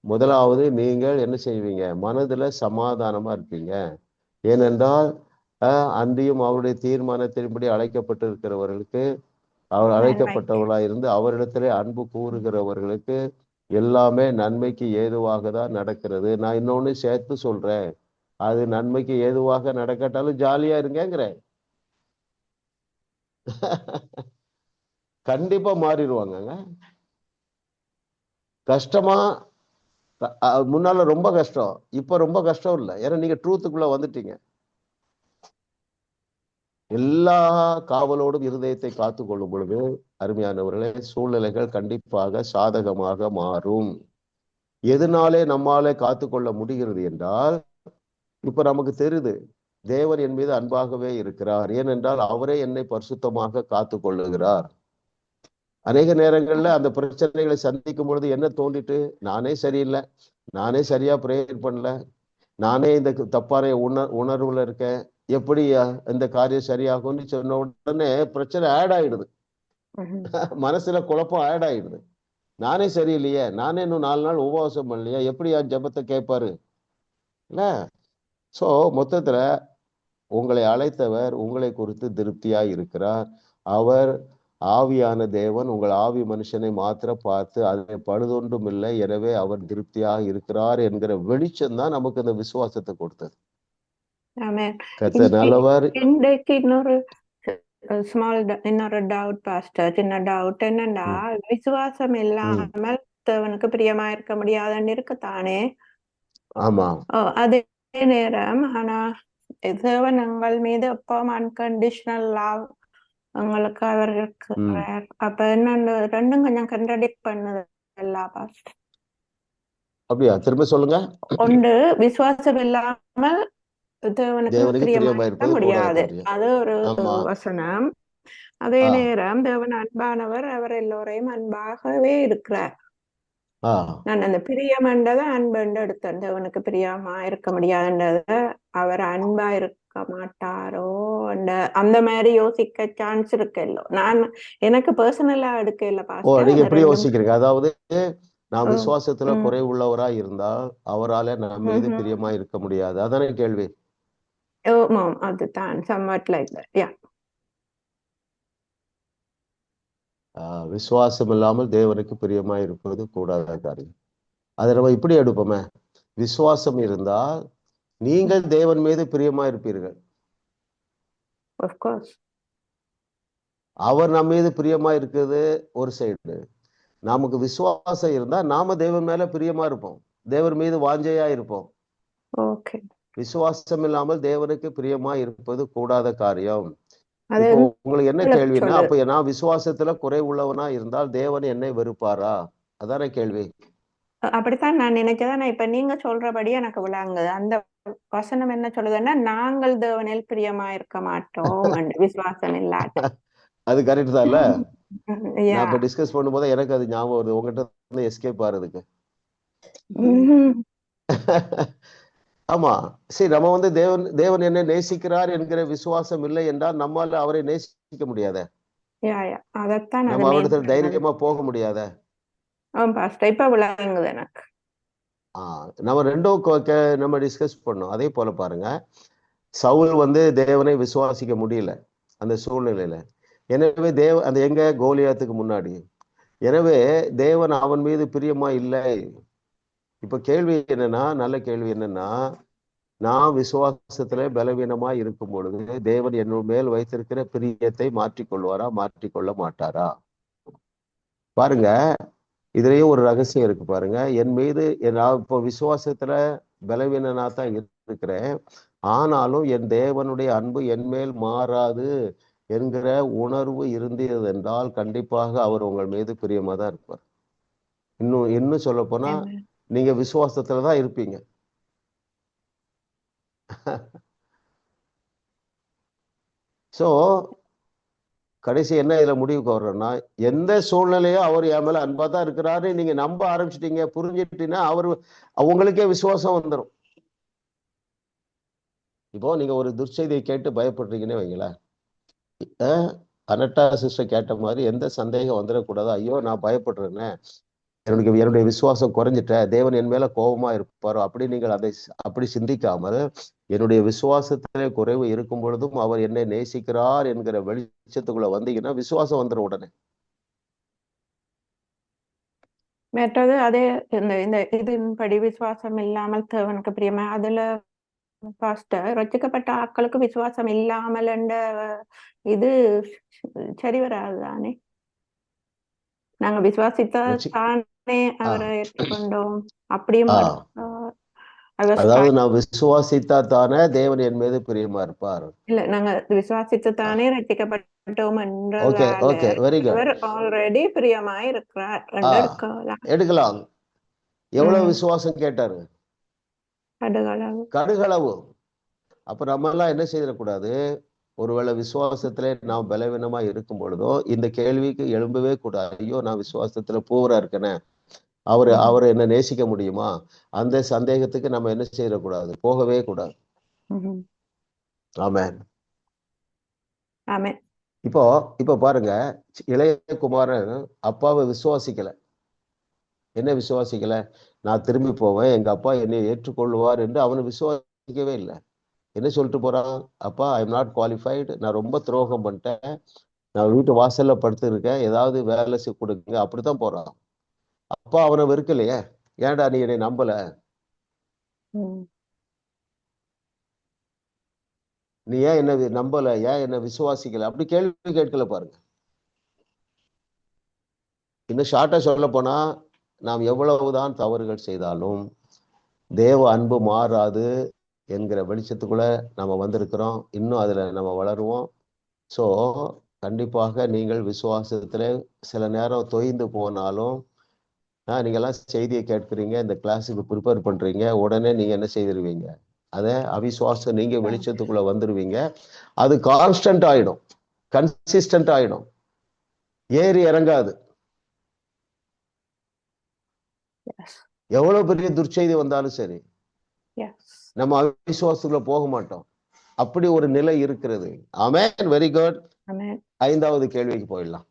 Speaker 1: முதலாவது நீங்கள் என்ன செய்வீங்க? மனதுல சமாதானமா இருப்பீங்க. ஏனென்றால் அன்றியும் அவருடைய தீர்மானத்தின்படி அழைக்கப்பட்டிருக்கிறவர்களுக்கு, அவர் அழைக்கப்பட்டவர்களா இருந்து அவரிடத்திலே அன்பு கூறுகிறவர்களுக்கு எல்லாமே நன்மைக்கு ஏதுவாக தான் நடக்கிறது. நான் இன்னொன்னு சேர்த்து சொல்றேன், அது நன்மைக்கு ஏதுவாக நடக்கட்டாலும் ஜாலியா இருங்கிறேன். கண்டிப்பா மாறிடுவாங்க. கஷ்டமா? முன்னால ரொம்ப கஷ்டம், இப்ப ரொம்ப கஷ்டம் இல்லை. ஏன்னா நீங்க ட்ரூத்துக்குள்ள வந்துட்டீங்க. எல்லா காவலோடும் இருதயத்தை காத்து கொள்ளும் பொழுது அருமையானவர்களே, சூழ்நிலைகள் கண்டிப்பாக சாதகமாக மாறும். எதனாலே நம்மாலே காத்து கொள்ள முடிகிறது என்றால், இப்ப நமக்கு தெரியுது தேவன் என் மீது அன்பாகவே இருக்கிறார், ஏனென்றால் அவரே என்னை பரிசுத்தமாக காத்து கொள்ளுகிறார். அநேக நேரங்கள்ல அந்த பிரச்சனைகளை சந்திக்கும் பொழுது என்ன தோண்டிட்டு, நானே சரியில்லை, நானே சரியா பிரேயர் பண்ணல, நானே இந்த தப்பான உணர்வுல இருக்கேன், எப்படி இந்த காரியம் சரியாகும்னு சொன்ன உடனே பிரச்சனை ஆட் ஆயிடுது, மனசுல குழப்பம் ஆட் ஆயிடுது. நானே சரியில்லையே, நானே இன்னும் 4 நாள் உபவாசம் பண்ணலையா, எப்படி ஜெபத்தை கேட்பாரு இல்ல? சோ மொத்தத்துல உங்களை அழைத்தவர் உங்களை குறித்து திருப்தியாய் இருக்கிறார். அவர் ஆவியான தேவன் உங்கள் ஆவி மனுஷனை மாத்திர பார்த்து அதை பழுதொன்றும் இல்லை, எனவே அவர் திருப்தியாக இருக்கிறார் என்கிற வெளிச்சம் தான் நமக்கு அந்த விசுவாசத்தை கொடுத்தது.
Speaker 8: இன்னொரு ஸ்மால் இன்னொரு டவுட் பாஸ்டர், சின்ன டவுட் என்னன்னா, விசுவாசம் இல்லாமல் தேவனுக்கு பிரியமா இருக்க முடியாதுன்னு இருக்கத்தானே.
Speaker 1: ஆமா
Speaker 8: அதே நேரம் ஆனா தேவன் எங்கள் மீது எப்பவும் அன்கண்டிஷனல் லவ் உங்களுக்கு அவர் இருக்கிறார். அப்ப என்ன ரெண்டும் கொஞ்சம் கண்ட்ரடிக்ட் பண்ணுது எல்லா பாஸ்டர்.
Speaker 1: அப்படியா? திரும்ப சொல்லுங்க.
Speaker 8: ஒன்று விசுவாசம் இல்லாமல் தேவனுக்கு பிரியமா இருக்க முடியாது, அது ஒரு வசனம். அதே நேரம் தேவன் அன்பானவர், அவர் எல்லோரையும் அன்பாகவே இருக்கிறார். நான் அந்த பிரியமன்றதை அன்புண்டு எடுத்தேன். தேவனுக்கு பிரியமா இருக்க முடியாதுன்றத அவர் அன்பா இருக்க மாட்டாரோ அந்த மாதிரி யோசிக்க சான்ஸ் இருக்குல்ல. நான் எனக்கு பர்சனலா எடுக்க இல்ல பாஸ்டர்.
Speaker 1: நீங்க எப்படி யோசிக்கிறீங்க? அதாவது நான் விசுவாசத்துல குறைவுள்ளவரா இருந்தால் அவரால நம்ம மீது பிரியமா இருக்க முடியாது, அதானே கேள்வி?
Speaker 8: அதுதான் somewhat like that. Yeah.
Speaker 1: விசுவாசம் இல்லாமல் தேவனுக்கு பிரியமா இருப்பது கூடாத காரியம். அதை நம்ம இப்படி எடுப்போமே, விசுவாசம் இருந்தால் நீங்கள் தேவன் மீது பிரியமா இருப்பீர்கள்.
Speaker 8: Of course.
Speaker 1: அவர் நம்ம மீது பிரியமா இருக்குது ஒரு சைடு. நமக்கு விசுவாசம் இருந்தா நாம தேவன் மேல பிரியமா இருப்போம், தேவன் மீது வாஞ்சையா இருப்போம்.
Speaker 8: ஓகே.
Speaker 1: விசுவாசம் இல்லாமல் தேவனுக்கு பிரியமா இருப்பது கூடாத காரியம். உங்களுக்கு என்ன கேள்வின்னா, அப்ப நான் விசுவாசத்துல குறைவுள்ளவனா இருந்தால் தேவன் என்னை வெறுப்பாரா? அதான கேள்வி.
Speaker 8: அப்படித்தான் நான் நினைச்சதான். இப்ப நீங்க சொல்றபடி எனக்கு விளங்குது. அந்த வசனம் என்ன சொல்லுதுன்னா, நாங்கள் தேவனில் பிரியமா இருக்க மாட்டோம் விசுவாசம் இல்லாத.
Speaker 1: அது கரெக்ட் தான் இல்ல? நான் இப்ப டிஸ்கஸ் பண்ணும்போது எனக்கு அது ஞாபகம் வருது, உங்ககிட்ட இருந்து எஸ்கேப் ஆறதுக்கு. ஆமா, சரி, நம்ம வந்து தேவன் என்னை நேசிக்கிறார் என்கிற விசுவாசம் இல்லை என்றால் நம்மால அவரை நேசிக்க முடியாத, நம்ம அவரிடத்துல தைரியமா போக முடியாத. நம்ம ரெண்டும் நம்ம டிஸ்கஸ் பண்ணோம். அதே போல பாருங்க, சவுல் வந்து தேவனை விசுவாசிக்க முடியல அந்த சூழ்நிலையில. எனவே அந்த எங்க கோலியாத்துக்கு முன்னாடி. எனவே தேவன் அவன் மீது பிரியமா இல்லை. இப்ப கேள்வி என்னன்னா, நல்ல கேள்வி என்னன்னா, நான் விசுவாசத்துல பலவீனமா இருக்கும் பொழுது தேவன் என்னோட மேல் வைத்திருக்கிற பிரியத்தை மாற்றிக்கொள்வாரா, மாற்றிக்கொள்ள மாட்டாரா? பாருங்க, இதுலயும் ஒரு ரகசியம் இருக்கு பாருங்க. என் மீது நான் இப்போ விசுவாசத்துல பலவீனனா தான் இருக்கிறேன், ஆனாலும் என் தேவனுடைய அன்பு என் மேல் மாறாது என்கிற உணர்வு இருந்தது என்றால் கண்டிப்பாக அவர் உங்கள் மீது பிரியமா தான் இருப்பார். இன்னும் சொல்ல போனா நீங்க விசுவாசத்துலதான் இருப்பீங்க. சோ கடைசி என்ன இதுல முடிவுக்கு வர்றோம்னா, எந்த சூழ்நிலையும் அவர் என் மேல அன்பா தான் இருக்கிறாரு நீங்க நம்ப ஆரம்பிச்சிட்டீங்க, புரிஞ்சுட்டீங்கன்னா அவரு உங்களுக்கே விசுவாசம் வந்துடும். இப்போ நீங்க ஒரு துர்ச்செய்தியை கேட்டு பயப்படுறீங்கன்னு வைங்களேன், அனட்டா சிஸ்டர் கேட்ட மாதிரி எந்த சந்தேகம் வந்துடக்கூடாது. ஐயோ நான் பயப்படுறேன்னு, என்னுடைய விசுவாசம் குறைஞ்சிட்ட, தேவன் என் மேல கோபமா இருப்பாரோ அப்படி நீங்கள் அதை அப்படி சிந்திக்காமல், என்னுடைய விசுவாசத்திலே குறைவு இருக்கும் பொழுதும் அவர் என்னை நேசிக்கிறார் என்கிற வெளிச்சத்துக்குள்ள வந்தீங்கன்னா விசுவாசம் வந்துடும் உடனே.
Speaker 8: மற்றது அதே இந்த இதன்படி விசுவாசம் இல்லாமல் தேவனுக்கு பிரியமா, அதுல பாஸ்டர் ரட்சிக்கப்பட்ட ஆட்களுக்கு விசுவாசம் இல்லாமல் இது சரி வராது தானே. நாங்க விசுவாசித்த தானே அவரை ஏற்றுக்கொண்டோம் அப்படியும்.
Speaker 1: அதாவது நான் விசுவாசித்தா தானே தேவன் என் மீது பிரியமா இருப்பார்.
Speaker 8: இல்ல, நாங்க விசுவாசித்து தானே ரட்சிக்கப்பட்டோம்
Speaker 1: என்றால்
Speaker 8: ஆல்ரெடி பிரியமா இருக்கிறார்
Speaker 1: எடுக்கலாம். எவ்வளவு விசுவாசம் கேட்டாரு? கடுகளவு. அப்ப நம்ம எல்லாம் என்ன செய்திடக்கூடாது, ஒருவேளை விசுவாசத்துல நாம் பலவீனமா இருக்கும் பொழுதோ இந்த கேள்விக்கு எழும்பவே கூடாது. ஐயோ நான் விசுவாசத்துல பூரா இருக்கேனே, அவரை என்ன நேசிக்க முடியுமா, அந்த சந்தேகத்துக்கு நம்ம என்ன செய்யக்கூடாது, போகவே கூடாது. ஆமென். இப்போ பாருங்க, இளைய குமாரன் அப்பாவை விசுவாசிக்கல. என்ன விசுவாசிக்கல? நான் திரும்பி போவேன், எங்க அப்பா என்னை ஏற்றுக்கொள்வார் என்று அவனை விசுவாசிக்கவே இல்லை. என்ன சொல்லிட்டு போறான்? அப்பா ஐ எம் நாட் குவாலிஃபைடு, நான் ரொம்ப துரோகம் பண்ணிட்டேன், நான் வீட்டு வாசல்ல படுத்து இருக்கேன், ஏதாவது வேலை கொடுங்க, அப்படித்தான் போறான். அப்பா அவனை வெறுக்கலையே, ஏன்டா நீ என்னை நம்பல. நீ ஏன் என்ன நம்பல, ஏன் என்ன விசுவாசிக்கல, அப்படி கேள்வி கேட்கல பாருங்க. இன்னும் ஷார்ட்டா சொல்ல போனா, நாம் எவ்வளவுதான் தவறுகள் செய்தாலும் தேவ அன்பு மாறாது என்கிற வெளிச்சத்துக்குள்ள நம்ம வந்திருக்கிறோம். இன்னும் அதுல நம்ம வளருவோம். ஸோ கண்டிப்பாக நீங்கள் விசுவாசத்துல சில நேரம் தொய்ந்து போனாலும், நீங்கெல்லாம் செய்தியை கேட்குறீங்க, இந்த கிளாஸுக்கு ப்ரிப்பேர் பண்றீங்க, உடனே நீங்க என்ன செய்திருவீங்க, அதை அவிசுவாசம் நீங்க வெளிச்சத்துக்குள்ள வந்துருவீங்க. அது கான்ஸ்டன்ட் ஆயிடும், கன்சிஸ்டன்ட் ஆயிடும், ஏறி இறங்காது. எவ்வளவு பெரிய துர்ச்செய்தி வந்தாலும் சரி, நம்ம அவிசுவாசத்துக்குள்ள போக மாட்டோம். அப்படி ஒரு நிலை இருக்கிறது. ஆமென். Very good. 5வது கேள்விக்கு போயிடலாம்.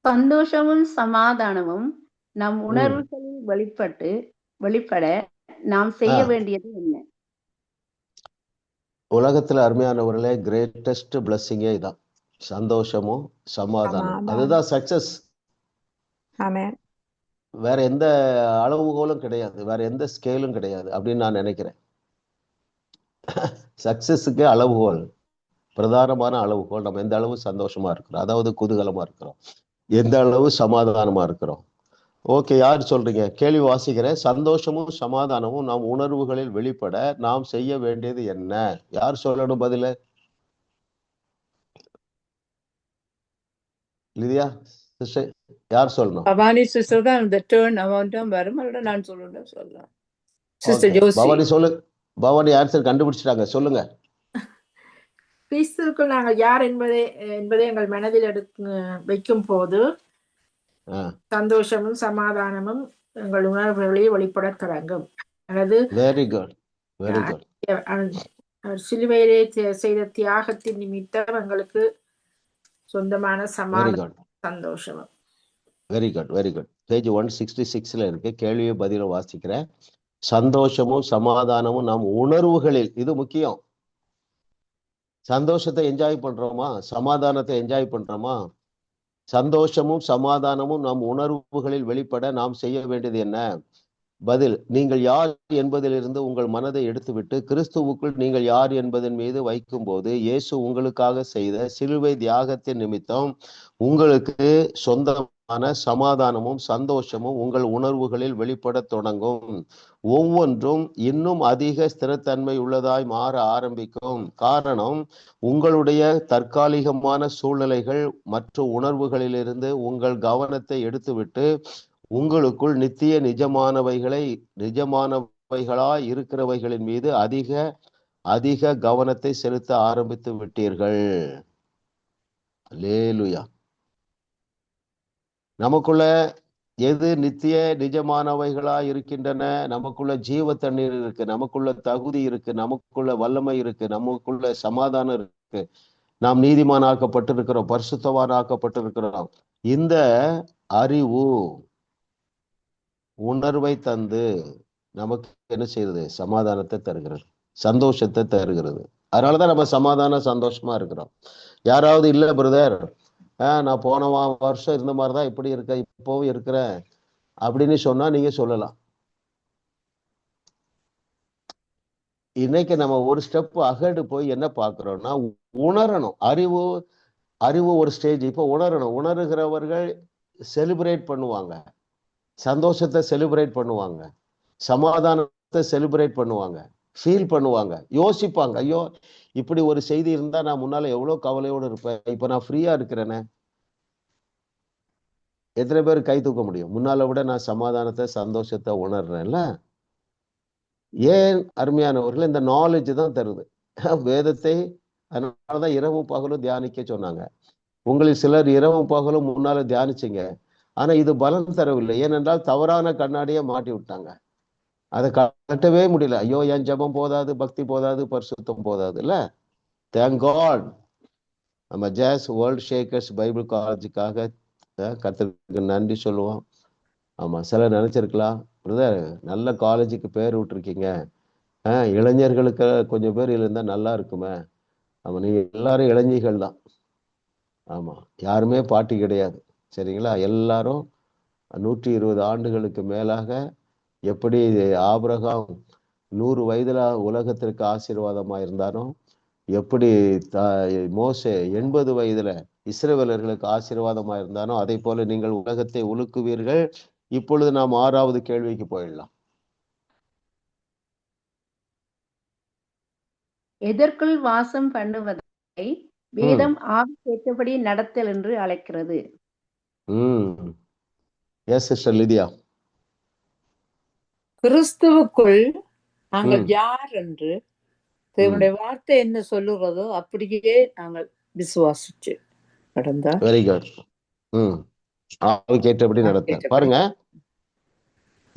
Speaker 4: சந்தோஷமும் சமாதானமும் நம் உணர்வுகளில் வெளிப்பட நாம் செய்ய வேண்டியது என்ன?
Speaker 1: உலகத்துல அருமையானவர்களே, கிரேட்டஸ்ட் பிளஸ்ஸிங்கே இதான், சந்தோஷமும் சமாதானம். அதுதான் சக்சஸ். வேற எந்த அளவுகோலும் கிடையாது, வேற எந்த ஸ்கேலும் கிடையாது அப்படின்னு நான் நினைக்கிறேன். சக்சஸுக்கு அளவுகோல், பிரதானமான அளவுகோல் நம்ம எந்த அளவு சந்தோஷமா இருக்கிறோம், அதாவது குதூகலமா இருக்கிறோம், எந்த அளவு சமாதானமா இருக்கிறோம். ஓகே, யார் சொல்றீங்க? கேள்வி வாசிக்கிறேன். சந்தோஷமும் சமாதானமும் நாம் உணர்வுகளில் வெளிப்பட நாம் செய்ய வேண்டியது என்ன? யார் சொல்லணும் பதில? லிதியா சிஸ்டர், யார் சொல்லணும்?
Speaker 3: பவானி சிஸ்டர் தான் இந்த டர்ன் அவன்தான் வரும், நான் சொல்லலாம். சிஸ்டர் ஜோசி.
Speaker 1: பவானி சொல்லு. பவானி ஆன்சர் கண்டுபிடிச்சிட்டாங்க, சொல்லுங்க.
Speaker 10: கிறிஸ்துவுக்குள் நாங்கள் யார் என்பதை எங்கள் மனதில் வைக்கும் போது சந்தோஷமும் சமாதானமும் எங்கள் உணர்வுகளில் வெளிப்பட தொடங்கும். அல்லது
Speaker 1: வெரி குட், வெரி குட்.
Speaker 10: சிலுவையிலே செய்த தியாகத்தின் நிமித்தம் எங்களுக்கு சொந்தமான சமாதானம், சந்தோஷம்.
Speaker 1: Very good, very good. Page 166ல இருக்கு. கேள்வியை பதில வாசிக்கிறேன். சந்தோஷமும் சமாதானமும் நம் உணர்வுகளில், இது முக்கியம். சந்தோஷத்தை என்ஜாய் பண்றோமா, சமாதானத்தை என்ஜாய் பண்றோமா? சந்தோஷமும் சமாதானமும் நம் உணர்வுகளில் வெளிப்பட நாம் செய்ய வேண்டியது என்ன? பதில், நீங்கள் யார் என்பதிலிருந்து உங்கள் மனதை எடுத்துவிட்டு கிறிஸ்துவுக்குள் நீங்கள் யார் என்பதன் மீது வைக்கும் போது இயேசு உங்களுக்காக செய்த சிலுவை தியாகத்தின் நிமித்தம் உங்களுக்கு சொந்தமான சமாதானமும் சந்தோஷமும் உங்கள் உணர்வுகளில் வெளிப்பட தொடங்கும். ஒவ்வொன்றும் இன்னும் அதிக ஸ்திரத்தன்மை உள்ளதாய் மாற ஆரம்பிக்கும். காரணம், உங்களுடைய தற்காலிகமான சூழ்நிலைகள் மற்றும் உணர்வுகளிலிருந்து உங்கள் கவனத்தை எடுத்துவிட்டு உங்களுக்குள் நித்திய நிஜமானவைகளாய் இருக்கிறவைகளின் மீது அதிக கவனத்தை செலுத்த ஆரம்பித்து விட்டீர்கள். அல்லேலூயா. நமக்குள்ள எது நித்திய நிஜமானவைகளாய் இருக்கின்றன? நமக்குள்ள ஜீவ தண்ணீர் இருக்கு, நமக்குள்ள தகுதி இருக்கு, நமக்குள்ள வல்லமை இருக்கு, நமக்குள்ள சமாதானம் இருக்கு, நாம் நீதிமானாக்கப்பட்டிருக்கிறோம், பரிசுத்தவானாக்கப்பட்டிருக்கிறோம். இந்த அறிவு உணர்வை தந்து நமக்கு என்ன செய்யுது? சமாதானத்தை தருகிறது, சந்தோஷத்தை தருகிறது. அதனாலதான் நம்ம சந்தோஷமா இருக்கிறோம். யாராவது இல்ல பிரதர், நான் போன வருஷம் இருந்த மாதிரிதான் இப்படி இருக்க, இப்பவும் இருக்கிறேன் அப்படின்னு சொன்னா நீங்க சொல்லலாம். இன்னைக்கு நம்ம ஒரு ஸ்டெப் அகடு போய் என்ன பார்க்கிறோம்னா, உணரணும். அறிவு ஒரு ஸ்டேஜ். இப்போ உணரணும். உணர்கிறவர்கள் செலிப்ரேட் பண்ணுவாங்க, சந்தோஷத்தை செலிப்ரேட் பண்ணுவாங்க, சமாதானத்தை செலிப்ரேட் பண்ணுவாங்க, ஃபீல் பண்ணுவாங்க, யோசிப்பாங்க. ஐயோ, இப்படி ஒரு செய்தி இருந்தா நான் முன்னால எவ்வளவு கவலையோடு இருப்பேன், இப்ப நான் ஃப்ரீயா இருக்கிறேனே. எத்தனை பேர் கை தூக்க முடியும்? முன்னால விட நான் சமாதானத்தை சந்தோஷத்தை உணர்றேன்ல. ஏன் அருமையானவர்கள்? இந்த நாலேஜ் தான் தருது வேதத்தை. அதனாலதான் இரவும் பகலும் தியானிக்க சொன்னாங்க. உங்களில் சிலர் இரவும் பகலும் முன்னால தியானிச்சிங்க, ஆனா இது பலன் தரவில்லை. ஏனென்றால் தவறான கண்ணாடியை மாட்டி விட்டாங்க, அதை கட்டவே முடியல. ஐயோ, என் ஜபம் போதாது, பக்தி போதாது, பரிசுத்தம் போதாது இல்ல. தேங்க் காட், நம்ம ஜாஸ் வேர்ல்ட் ஷேக்கர்ஸ் பைபிள் காலேஜுக்காக கர்த்தருக்கு நன்றி சொல்லுவோம். ஆமா, சிலர் நினைச்சிருக்கலாம், பிரதர் நல்ல காலேஜுக்கு பேர் விட்டுருக்கீங்க, இளைஞர்களுக்கு கொஞ்சம் பேர் இருந்தா நல்லா இருக்குமே. ஆமா, நீங்க எல்லாரும் இளைஞர்கள் தான். ஆமா, யாருமே பாட்டி கிடையாது, சரிங்களா? எல்லாரும் 120 ஆண்டுகளுக்கு மேலாக எப்படி ஆபிரகாம் 100 வயதுல உலகத்திற்கு ஆசீர்வாதமா இருந்தானோ, எப்படி மோசே 80 வயதுல இஸ்ரவேலர்களுக்கு ஆசீர்வாதமா இருந்தானோ, அதை போல நீங்கள் உலகத்தை உலுக்குவீர்கள். இப்பொழுது நாம் 6வது கேள்விக்கு போயிடலாம்.
Speaker 4: எதற்குள் வாசம் பண்ணுவதை வேதம் ஆவிக்கேற்றபடி நடத்தல் என்று அழைக்கிறது.
Speaker 1: Yes sister Lydia.
Speaker 3: கிறிஸ்துவுக்குள் நாங்கள் யார் என்று தேவனுடைய வார்த்தை என்ன சொல்லுகிறதோ அப்படியே நாங்கள் விசுவாசிச்சு நடந்தா.
Speaker 1: Very good. ஆவிக்கேற்றபடி நடத்த பாருங்க.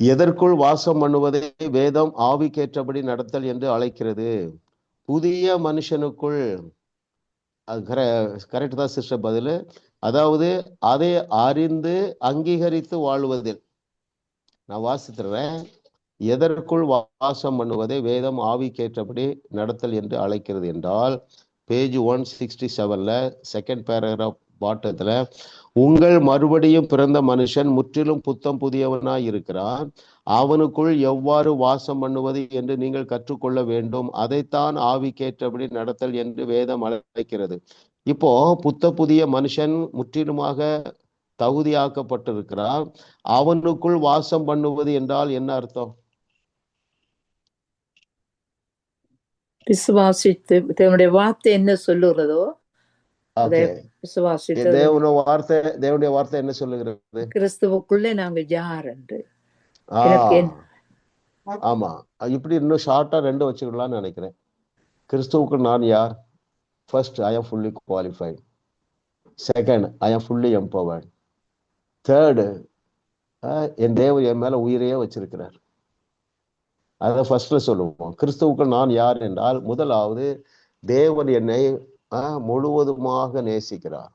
Speaker 1: எதற்குள் வாசம் பண்ணுவதை வேதம் ஆவிக்கேற்றபடி நடத்தல் என்று அழைக்கிறது. புதிய மனுஷனுக்குள், கரெக்ட் தான் சிஸ்டர் பதில். அதாவது அதை அறிந்து அங்கீகரித்து வாழ்வதில். நான் வாசித்துறேன். எதற்குள் வாசம் பண்ணுவதை வேதம் ஆவிக்கேற்றபடி நடத்தல் என்று அழைக்கிறது என்றால், பேஜ் 167ல செகண்ட் பேராகிராஃப் பாட்டத்துல, உங்கள் மறுபடியும் பிறந்த மனுஷன் முற்றிலும் புத்தம் புதியவனாய் இருக்கிறான், அவனுக்குள் எவ்வாறு வாசம் பண்ணுவது என்று நீங்கள் கற்றுக்கொள்ள வேண்டும், அதைத்தான் ஆவிக்கேற்றபடி நடத்தல் என்று வேதம் அழைக்கிறது. இப்போ புதிய மனுஷன் முற்றிலுமாக தகுதியாக்கப்பட்டிருக்கிறான், அவனுக்குள் வாசம் பண்ணுவது என்றால் என்ன அர்த்தம்?
Speaker 3: விசுவாசித்து தேவனுடைய வார்த்தை என்ன சொல்லுகிறதோ விசுவாசித்து.
Speaker 1: தேவனுடைய வார்த்தை என்ன சொல்லுகிறது?
Speaker 3: கிறிஸ்துவுக்குள்ளே நாங்கள் யார் என்று.
Speaker 1: ஆமா, இப்படி இன்னும் ஷார்ட்டா 2 வச்சுக்கலாம்னு நினைக்கிறேன். கிறிஸ்துவுக்கு நான் யார்? ஃபர்ஸ்ட், ஐ ஆம் ஃபுல்லி குவாலிஃபைட். செகண்ட், ஐ ஆம் ஃபுல்லி எம்பவர்ட். தேர்டு, என் தேவன் என் மேல உயிரையே வச்சிருக்கிறார். அதை ஃபர்ஸ்ட்ல சொல்லுவோம். கிறிஸ்துவுக்கு நான் யார் என்றால், முதலாவது தேவன் என்னை முழுவதுமாக நேசிக்கிறார்.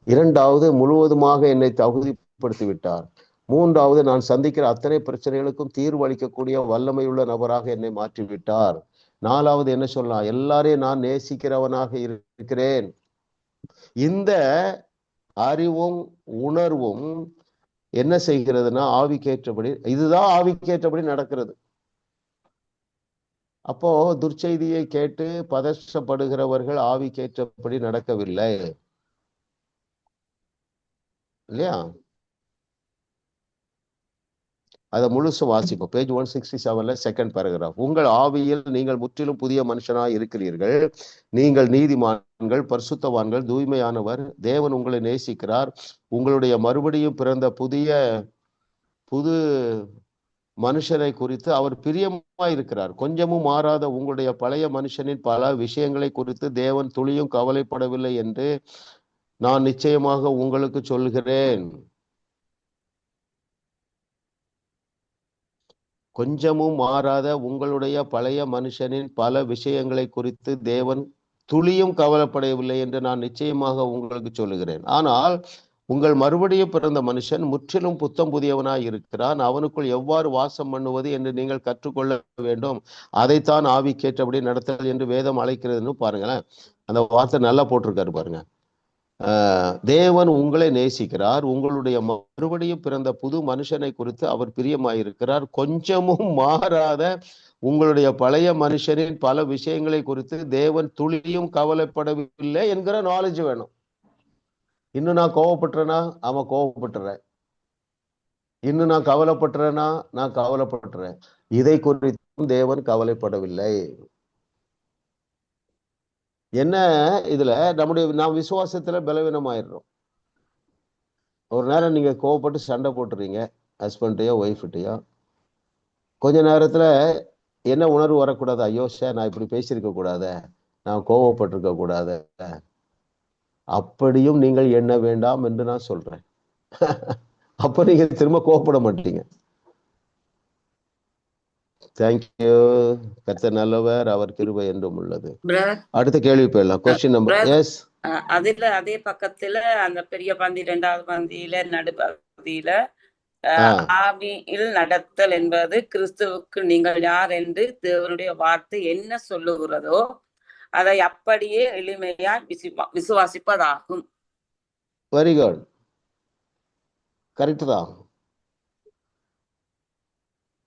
Speaker 1: 2வது, முழுவதுமாக என்னை தகுதிப்படுத்தி விட்டார். 3வது, நான் சந்திக்கிற அத்தனை பிரச்சனைகளுக்கும் தீர்வு அளிக்கக்கூடிய வல்லமையுள்ள நபராக என்னை மாற்றிவிட்டார். 4வது என்ன சொல்லலாம்? எல்லாரையும் நான் நேசிக்கிறவனாக இருக்கிறேன். இந்த அறிவும் உணர்வும் என்ன செய்கிறதுனா ஆவிக்கேற்றபடி, இதுதான் ஆவிக்கேற்றபடி நடக்கிறது. அப்போ துர்ச்செய்தியை கேட்டு பதற்றப்படுகிறவர்கள் ஆவிக்கேற்றபடி நடக்கவில்லை, இல்லையா? அதை முழுசு வாசிப்போம். பேஜ் 167ல செகண்ட் பேராகிராஃப். உங்கள் ஆவியில் நீங்கள் முற்றிலும் புதிய மனுஷனாய் இருக்கிறீர்கள். நீங்கள் நீதிமான்கள், பரிசுத்தவான்கள், தூய்மையானவர். தேவன் உங்களை நேசிக்கிறார். உங்களுடைய மறுபடியும் பிறந்த புது மனுஷனை குறித்து அவர் பிரியமாய் இருக்கிறார். கொஞ்சமும் மாறாத உங்களுடைய பழைய மனுஷனின் பல விஷயங்களை குறித்து தேவன் துளியும் கவலைப்படவில்லை என்று நான் நிச்சயமாக உங்களுக்கு சொல்கிறேன். கொஞ்சமும் மாறாத உங்களுடைய பழைய மனுஷனின் பல விஷயங்களை குறித்து தேவன் துளியும் கவலைப்படவில்லை என்று நான் நிச்சயமாக உங்களுக்கு சொல்லுகிறேன். ஆனால் உங்கள் மறுபடியும் பிறந்த மனுஷன் முற்றிலும் புத்தம் புதியவனாய் இருக்கிறான், அவனுக்குள் எவ்வாறு வாசம் பண்ணுவது என்று நீங்கள் கற்றுக்கொள்ள வேண்டும், அதைத்தான் ஆவிக்கேற்றபடி நடத்தல் என்று வேதம் அழைக்கிறதுன்னு பாருங்களேன். அந்த வார்த்தை நல்லா போட்டிருக்காரு பாருங்க. தேவன் உங்களை நேசிக்கிறார். உங்களுடைய மறுபடியும் பிறந்த புது மனுஷனை குறித்து அவர் பிரியமாயிருக்கிறார். கொஞ்சமும் மாறாத உங்களுடைய பழைய மனுஷனின் பல விஷயங்களை குறித்து தேவன் துளியும் கவலைப்படவில்லை என்கிற நாலேஜ் வேணும். இன்னும் நான் கோவப்பட்டுறேனா? அவன் கோவப்பட்டுறேன். இன்னும் நான் கவலைப்பட்டுறேனா? நான் கவலைப்பட்டுறேன். இதை குறித்தும் தேவன் கவலைப்படவில்லை. என்ன இதுல நாம் விசுவாசத்துல பலவீனமாயிடுறோம். ஒரு நேரம் நீங்க கோவப்பட்டு சண்டை போட்டுறீங்க ஹஸ்பண்டையோ ஒய்ஃப்டையோ. கொஞ்ச நேரத்துல என்ன உணர்வு வரக்கூடாது? ஐயோ நான் இப்படி பேசியிருக்க கூடாத, நான் கோவப்பட்டிருக்க கூடாது, அப்படியும் நீங்கள் எண்ண வேண்டாம் என்று நான் சொல்றேன். அப்ப நீங்க திரும்ப கோவப்பட மாட்டீங்க. தேங்க்யூ. கர்த்தர் நல்லவர், அவர் கிருபை என்றும் உள்ளது. அடுத்த கேள்வி போயிடலாம். Question number yes.
Speaker 11: அதுல அதே பக்கத்துல அந்த பெரிய பந்தி 2வது பந்தியில நடுப்பகுதியில ஆவியில் நடத்தல் என்பது கிறிஸ்துவுக்கு நீங்கள் யார் என்று தேவனுடைய வார்த்தை என்ன சொல்லுகிறதோ அதை அப்படியே எளிமையா விசுவாசிப்பதாகும்.
Speaker 1: வெரி குட், கரெக்ட் தான்.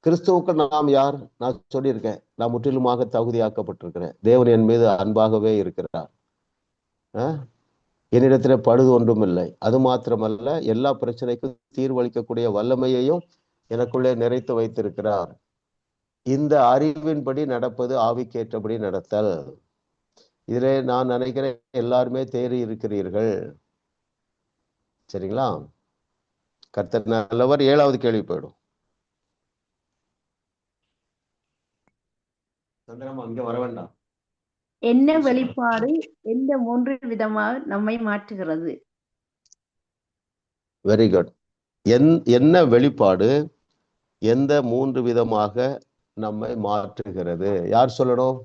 Speaker 1: கிறிஸ்துவுக்கு நாம் யார்? நான் சொல்லியிருக்கேன், நான் முற்றிலுமாக தகுதியாக்கப்பட்டிருக்கிறேன். தேவன் என் மீது அன்பாகவே இருக்கிறார். என்னிடத்துல பழுது ஒன்றும் இல்லை. அது மாத்திரமல்ல, எல்லா பிரச்சனைக்கும் தீர்வளிக்கக்கூடிய வல்லமையையும் எனக்குள்ளே நிறைத்து வைத்திருக்கிறார். இந்த அறிவின்படி நடப்பது ஆவிக்கேற்றபடி நடத்தல். இதிலே நான் நினைக்கிறேன் எல்லாருமே தேறி இருக்கிறீர்கள். சரிங்களா? கர்த்தர் நல்லவர். 7வது கேள்வி போயிடும். அங்க வர வேண்டாம்.
Speaker 4: என்ன வெளிப்பாடு எந்த 3 விதமாக நம்மை மாற்றுகிறது?
Speaker 1: Very good. என்ன வெளிப்பாடு எந்த 3 விதமாக நம்மை மாற்றுகிறது? யார் சொல்லணும்?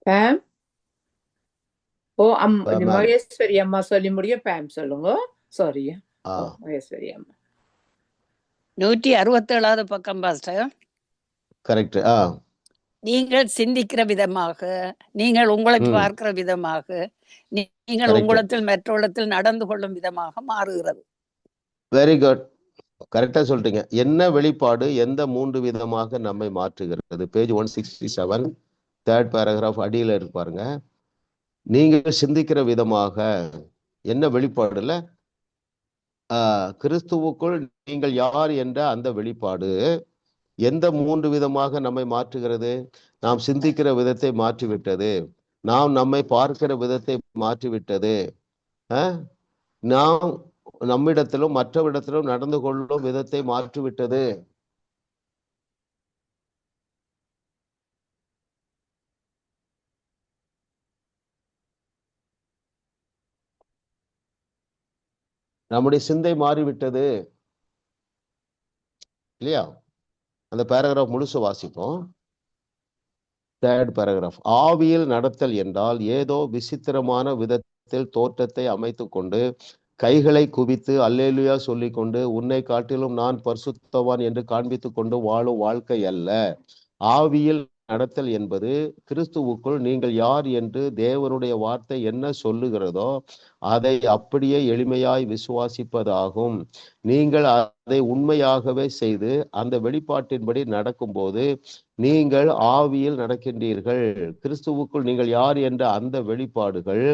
Speaker 3: பேம். மகேஸ்வரி அம்மா சொல்லி முடிய பேம் சொல்லுங்க. சாரி, மகேஸ்வரி அம்மா.
Speaker 2: 167வது பக்கம் பாஸ்டர்.
Speaker 1: கரெக்ட்.
Speaker 2: நீங்கள் சிந்திக்கிற விதமாக, நீங்கள் உங்களை பார்க்கிற விதமாக, நீங்கள் உங்களிடத்தில் மற்றவரிடத்தில் நடந்து கொள்ளும் விதமாக மாறுகிறது.
Speaker 1: Very good. கரெக்டா சொல்லிட்டீங்க. என்ன வெளிப்பாடு எந்த 3 விதமாக நம்மை மாற்றுகிறது? பேஜ் 167 3rd paragraph அடியில இருக்கு பாருங்க. நீங்கள் சிந்திக்கிற விதமாக என்ன வெளிப்பாடுல கிறிஸ்துவுக்குள் நீங்கள் யார் என்ற அந்த வெளிப்பாடு எந்த 3 விதமாக நம்மை மாற்றுகிறது? நாம் சிந்திக்கிற விதத்தை மாற்றிவிட்டது, நாம் நம்மை பார்க்கிற விதத்தை மாற்றிவிட்டது, நாம் நம்மிடத்திலும் மற்றவிடத்திலும் நடந்து கொள்ளும் விதத்தை மாற்றிவிட்டது. நம்முடைய சிந்தை மாறிவிட்டது இல்லையா? அந்த பேராகிராஃப் முழுசு வாசிப்போம். 3rd paragraph. ஆவியில் நடத்தல் என்றால் ஏதோ விசித்திரமான விதத்தில் தோற்றத்தை அமைத்து கொண்டு கைகளை குவித்து அல்லேலுயா சொல்லிக்கொண்டு உன்னை காட்டிலும் நான் பரிசுத்தவான் என்று காண்பித்து கொண்டு வாழும் வாழ்க்கை அல்ல. ஆவியில் நடத்தல் என்பது கிறிஸ்துவுக்குள் நீங்கள் யார் என்று தேவனுடைய வார்த்தை என்ன சொல்லுகிறதோ அதை அப்படியே எளிமையாய் விசுவாசிப்பதாகும். நீங்கள் அதை உண்மையாகவே செய்து அந்த வெளிப்பாட்டின்படி நடக்கும்போது நீங்கள் ஆவியில் நடக்கின்றீர்கள். கிறிஸ்துவுக்குள் நீங்கள் யார் என்ற அந்த வெளிப்பாடுகள்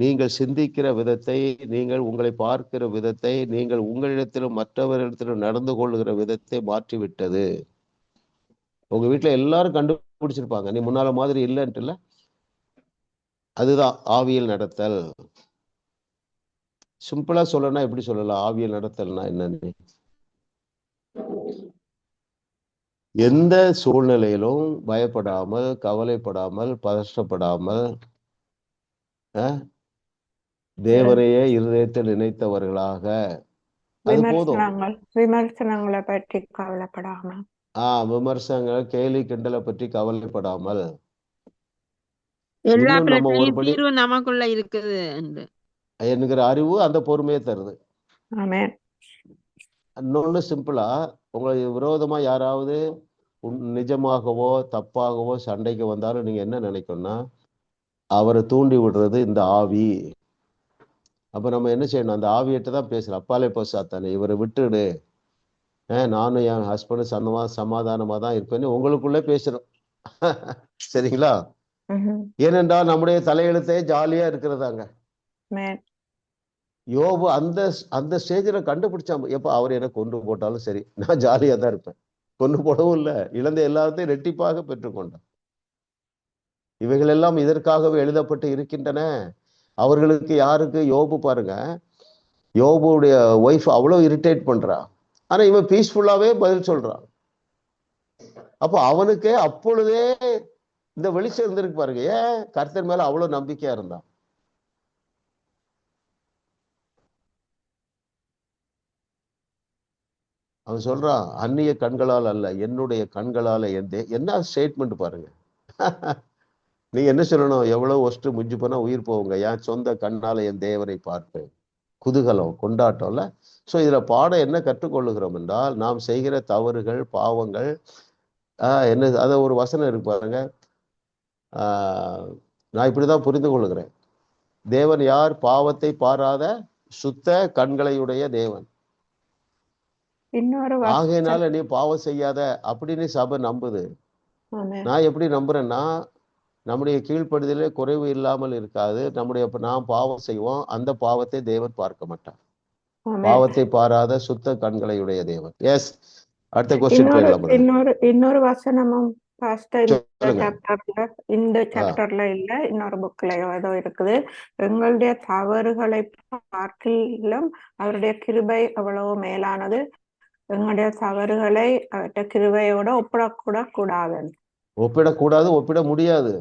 Speaker 1: நீங்கள் சிந்திக்கிற விதத்தை, நீங்கள் உங்களை பார்க்கிற விதத்தை, நீங்கள் உங்களிடத்திலும் மற்றவரிடத்திலும் நடந்து கொள்ளுகிற விதத்தை மாற்றிவிட்டது. உங்க வீட்டுல எல்லாரும் கண்டுபிடிச்சிருப்பாங்க, நீ முன்னால மாதிரி இல்லைன்ட்டுல. அதுதான் ஆவியல் நடத்தல். சிம்பிளா சொல்லணும்னா எப்படி சொல்லலாம்? ஆவியல் நடத்தல்னா என்னன்னு, எந்த சூழ்நிலையிலும் பயப்படாமல், கவலைப்படாமல், பதஷ்டப்படாமல் தேவனையே இருதயத்தில் நினைத்தவர்களாக, அது போதும்.
Speaker 8: விமர்சனங்களை பற்றி கவலைப்படாமல்,
Speaker 1: விமர்சனங்கள் கேலி கிண்டலை பற்றி கவலைப்படாமல்,
Speaker 9: எல்லா பிரச்சனையும் தீர்வு நமக்குள்ள இருக்குது
Speaker 1: என்கிற அறிவு அந்த பொறுமையை தருது. இன்னொன்னு சிம்பிளா, உங்களுக்கு விரோதமா யாராவது நிஜமாகவோ தப்பாகவோ சண்டைக்கு வந்தாலும் நீங்க என்ன நினைக்கணும்னா, அவரை தூண்டி விடுறது இந்த ஆவி. அப்ப நம்ம என்ன செய்யணும்? அந்த ஆவியிட்ட தான் பேசணும். அப்பாலே போ சாத்தானே, இவரை விட்டுடு, நானும் என் ஹஸ்பண்டும் சமாதானமா தான் இருப்பேன்னு உங்களுக்குள்ளே பேசணும். சரிங்களா? ஏனென்றால் நம்முடைய தலையெழுத்தே ஜாலியா இருக்கிறதாங்க. யோபு அந்த ஸ்டேஜில் கண்டுபிடிச்சான். எப்ப அவர் எனக்கு கொண்டு போட்டாலும் சரி, நான் ஜாலியா தான் இருப்பேன். கொண்டு போடவும் இல்லை, இழந்த எல்லாத்தையும் ரெட்டிப்பாக பெற்றுக்கொண்டான். இவைகள் எல்லாம் இதற்காகவே எழுதப்பட்டு இருக்கின்றன. அவர்களுக்கு யாருக்கு? யோபு பாருங்க, யோபுடைய ஒய்ஃப் அவ்வளோ இரிட்டேட் பண்றா, ஆனா இவன் பீஸ்ஃபுல்லாவே பதில் சொல்றான். அப்போ அவனுக்கே அப்பொழுதே இந்த வெளிச்சம் இருந்திருக்கு பாருங்க. ஏன்? கர்த்தர் மேல அவ்வளவு நம்பிக்கையா இருந்தான். அவன் சொல்றான், அந்நிய கண்களால் அல்ல என்னுடைய கண்களால என்ன ஸ்டேட்மெண்ட் பாருங்க. நீ என்ன சொல்லணும்? எவ்வளவு ஒஸ்ட்டு முஞ்சி போனா உயிர் போவுங்க, என் சொந்த கண்ணால என் தேவனை பார்ப்பேன். குதூகலம், கொண்டாட்டம்ல. ஸோ இதுல பாடம் என்ன கற்றுக்கொள்ளுகிறோம் என்றால், நாம் செய்கிற தவறுகள், பாவங்கள், என்ன அத ஒரு வசனம் இருக்கு பாருங்க. நான் இப்படிதான் புரிந்து கொள்ளுகிறேன், தேவன் யார்? பாவத்தை பாராத சுத்த கண்களையுடைய தேவன்.
Speaker 8: இன்னொரு
Speaker 1: ஆகையினால நீ பாவம் செய்யாத அப்படின்னு சபை நம்புது. நான் எப்படி நம்புறேன்னா, நம்முடைய கீழ்ப்படுதலே குறைவு இல்லாமல் இருக்காது. நாம் பாவம் செய்வோம், அந்த பாவத்தை தேவன் பார்க்க மாட்டார். பாவத்தை பாராத சுத்த கண்களையுடைய தேவன். எஸ், அடுத்த கொஸ்டின் போயிடலாம்.
Speaker 8: இன்னொரு வசனமும் இந்த சாப்டர்ல இல்ல, இன்னொரு புக்ல ஏதோ இருக்குது. எங்களுடைய தவறுகளை பார்க்கிலும் அவருடைய கிருபை அவ்வளவு மேலானது, எங்களுடைய தவறுகளை அவற்ற கிருபையோட ஒப்பிடக்கூடாது.
Speaker 1: ஒப்பிட முடியாது.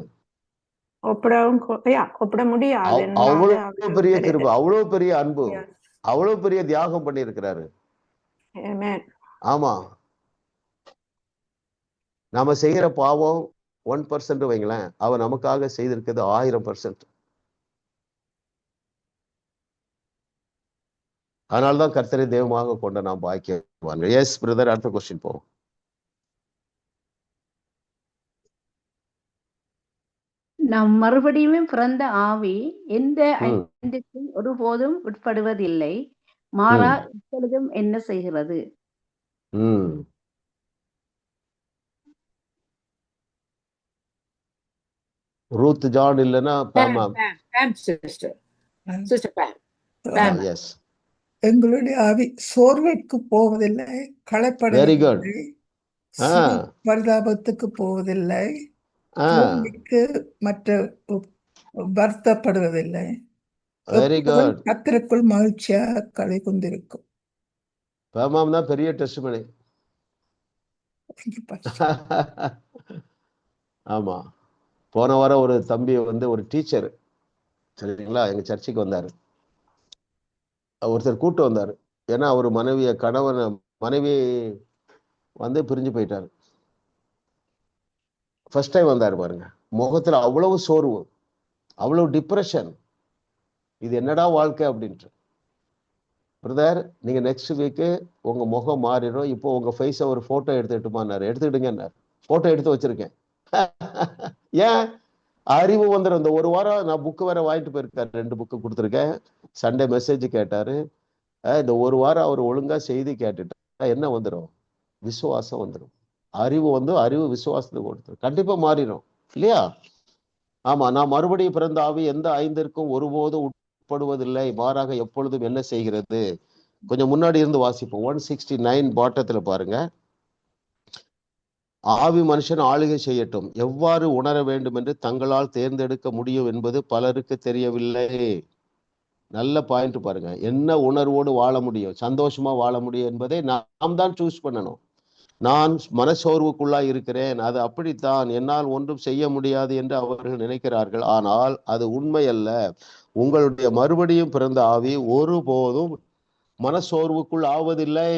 Speaker 8: ஒப்பிட முடியாது.
Speaker 1: அவ்வளவு பெரிய கிருபை, அவ்வளவு பெரிய அன்பு, அவ்வளவு பெரிய தியாகம் பண்ணி இருக்கிறாரு. ஆமா, நாம செய்யற பாவம் 1% வைங்களேன், அவர் நமக்காக செய்திருக்கிறது 1000%. அதனால்தான் கர்த்தரை தெய்வமாக கொண்ட நாம் பாக்கியவான். எஸ் பிரதர், அடுத்த கொஸ்டின் போவோம்.
Speaker 4: நாம் மறுபடியும் பிறந்த ஆவி எந்த ஐந்துக்கும் ஒருபோதும் உட்படுவதில்லை, மாறா இப்பொழுதும் என்ன செய்கிறது?
Speaker 1: ரூத் ஜான் இல்லைன்னா
Speaker 12: எங்களுடைய ஆவி சோர்வுக்கு போவதில்லை, களைப்படைவதில்லை, பரிதாபத்துக்கு போவதில்லை, மற்ற வருத்தப்படுவதில்லை, கர்த்தருக்குள் மகிழ்ச்சியாக களை கொண்டிருக்கும்.
Speaker 1: பெரிய டெஸ்டிமனி. ஆமா, போன வாரம் ஒரு தம்பி ஒரு டீச்சர், சரிங்களா, எங்க சர்ச்சுக்கு வந்தாரு. ஒருத்தர் கூட்டு வந்தாரு. ஏன்னா அவர் மனைவி பிரிஞ்சு போயிட்டாரு. ஃபர்ஸ்ட் டைம் வந்தாரு பாருங்க. முகத்துல அவ்வளவு சோர்வு, அவ்வளவு டிப்ரெஷன். இது என்னடா வாழ்க்கை அப்படின்ட்டு. பிரதர், நீங்க நெக்ஸ்ட் வீக்கு உங்க முகம் மாறிடும். இப்போ உங்க ஃபேஸை ஒரு போட்டோ எடுத்துக்கிட்டுமான்னாரு. எடுத்துக்கிட்டுங்கன்னாரு. போட்டோ எடுத்து வச்சிருக்கேன். ஏன்? அறிவு வந்துடும். இந்த ஒரு வாரம் நான் புக்கு வேற வாங்கிட்டு போயிருக்காரு. 2 புக்கு கொடுத்துருக்கேன். சண்டே மெசேஜ் கேட்டாரு. இந்த ஒரு வாரம் அவர் ஒழுங்கா செய்தி கேட்டுட்டா என்ன வந்துடும்? விசுவாசம் வந்துடும். அறிவு விசுவாசத்தை கொடுத்துரும். கண்டிப்பா மாறிடும் இல்லையா? ஆமா, நான் மறுபடியும் பிறந்த ஆவி எந்த 5ற்கும் ஒருபோதும் உட்படுவதில்லை, மாறாக எப்பொழுதும் என்ன செய்கிறது? கொஞ்சம் முன்னாடி இருந்து வாசிப்போம். 169 பாட்டத்துல பாருங்க. ஆவி மனுஷன் ஆளுகை செய்யட்டும், எவ்வாறு உணர வேண்டும் என்று தங்களால் தேர்ந்தெடுக்க முடியும் என்பது பலருக்கு தெரியவில்லை. நல்ல பாயிண்ட் பாருங்க. என்ன உணர்வோடு வாழ முடியும், சந்தோஷமா வாழ முடியும் என்பதை நாம் தான் சூஸ் பண்ணணும். நான் மனசோர்வுக்குள்ளா இருக்கிறேன், அது அப்படித்தான், என்னால் ஒன்றும் செய்ய முடியாது என்று அவர்கள் நினைக்கிறார்கள். ஆனால் அது உண்மை அல்ல. உங்களுடைய மறுபடியும் பிறந்த ஆவி ஒருபோதும் மனசோர்வுக்குள் ஆவதில்லை.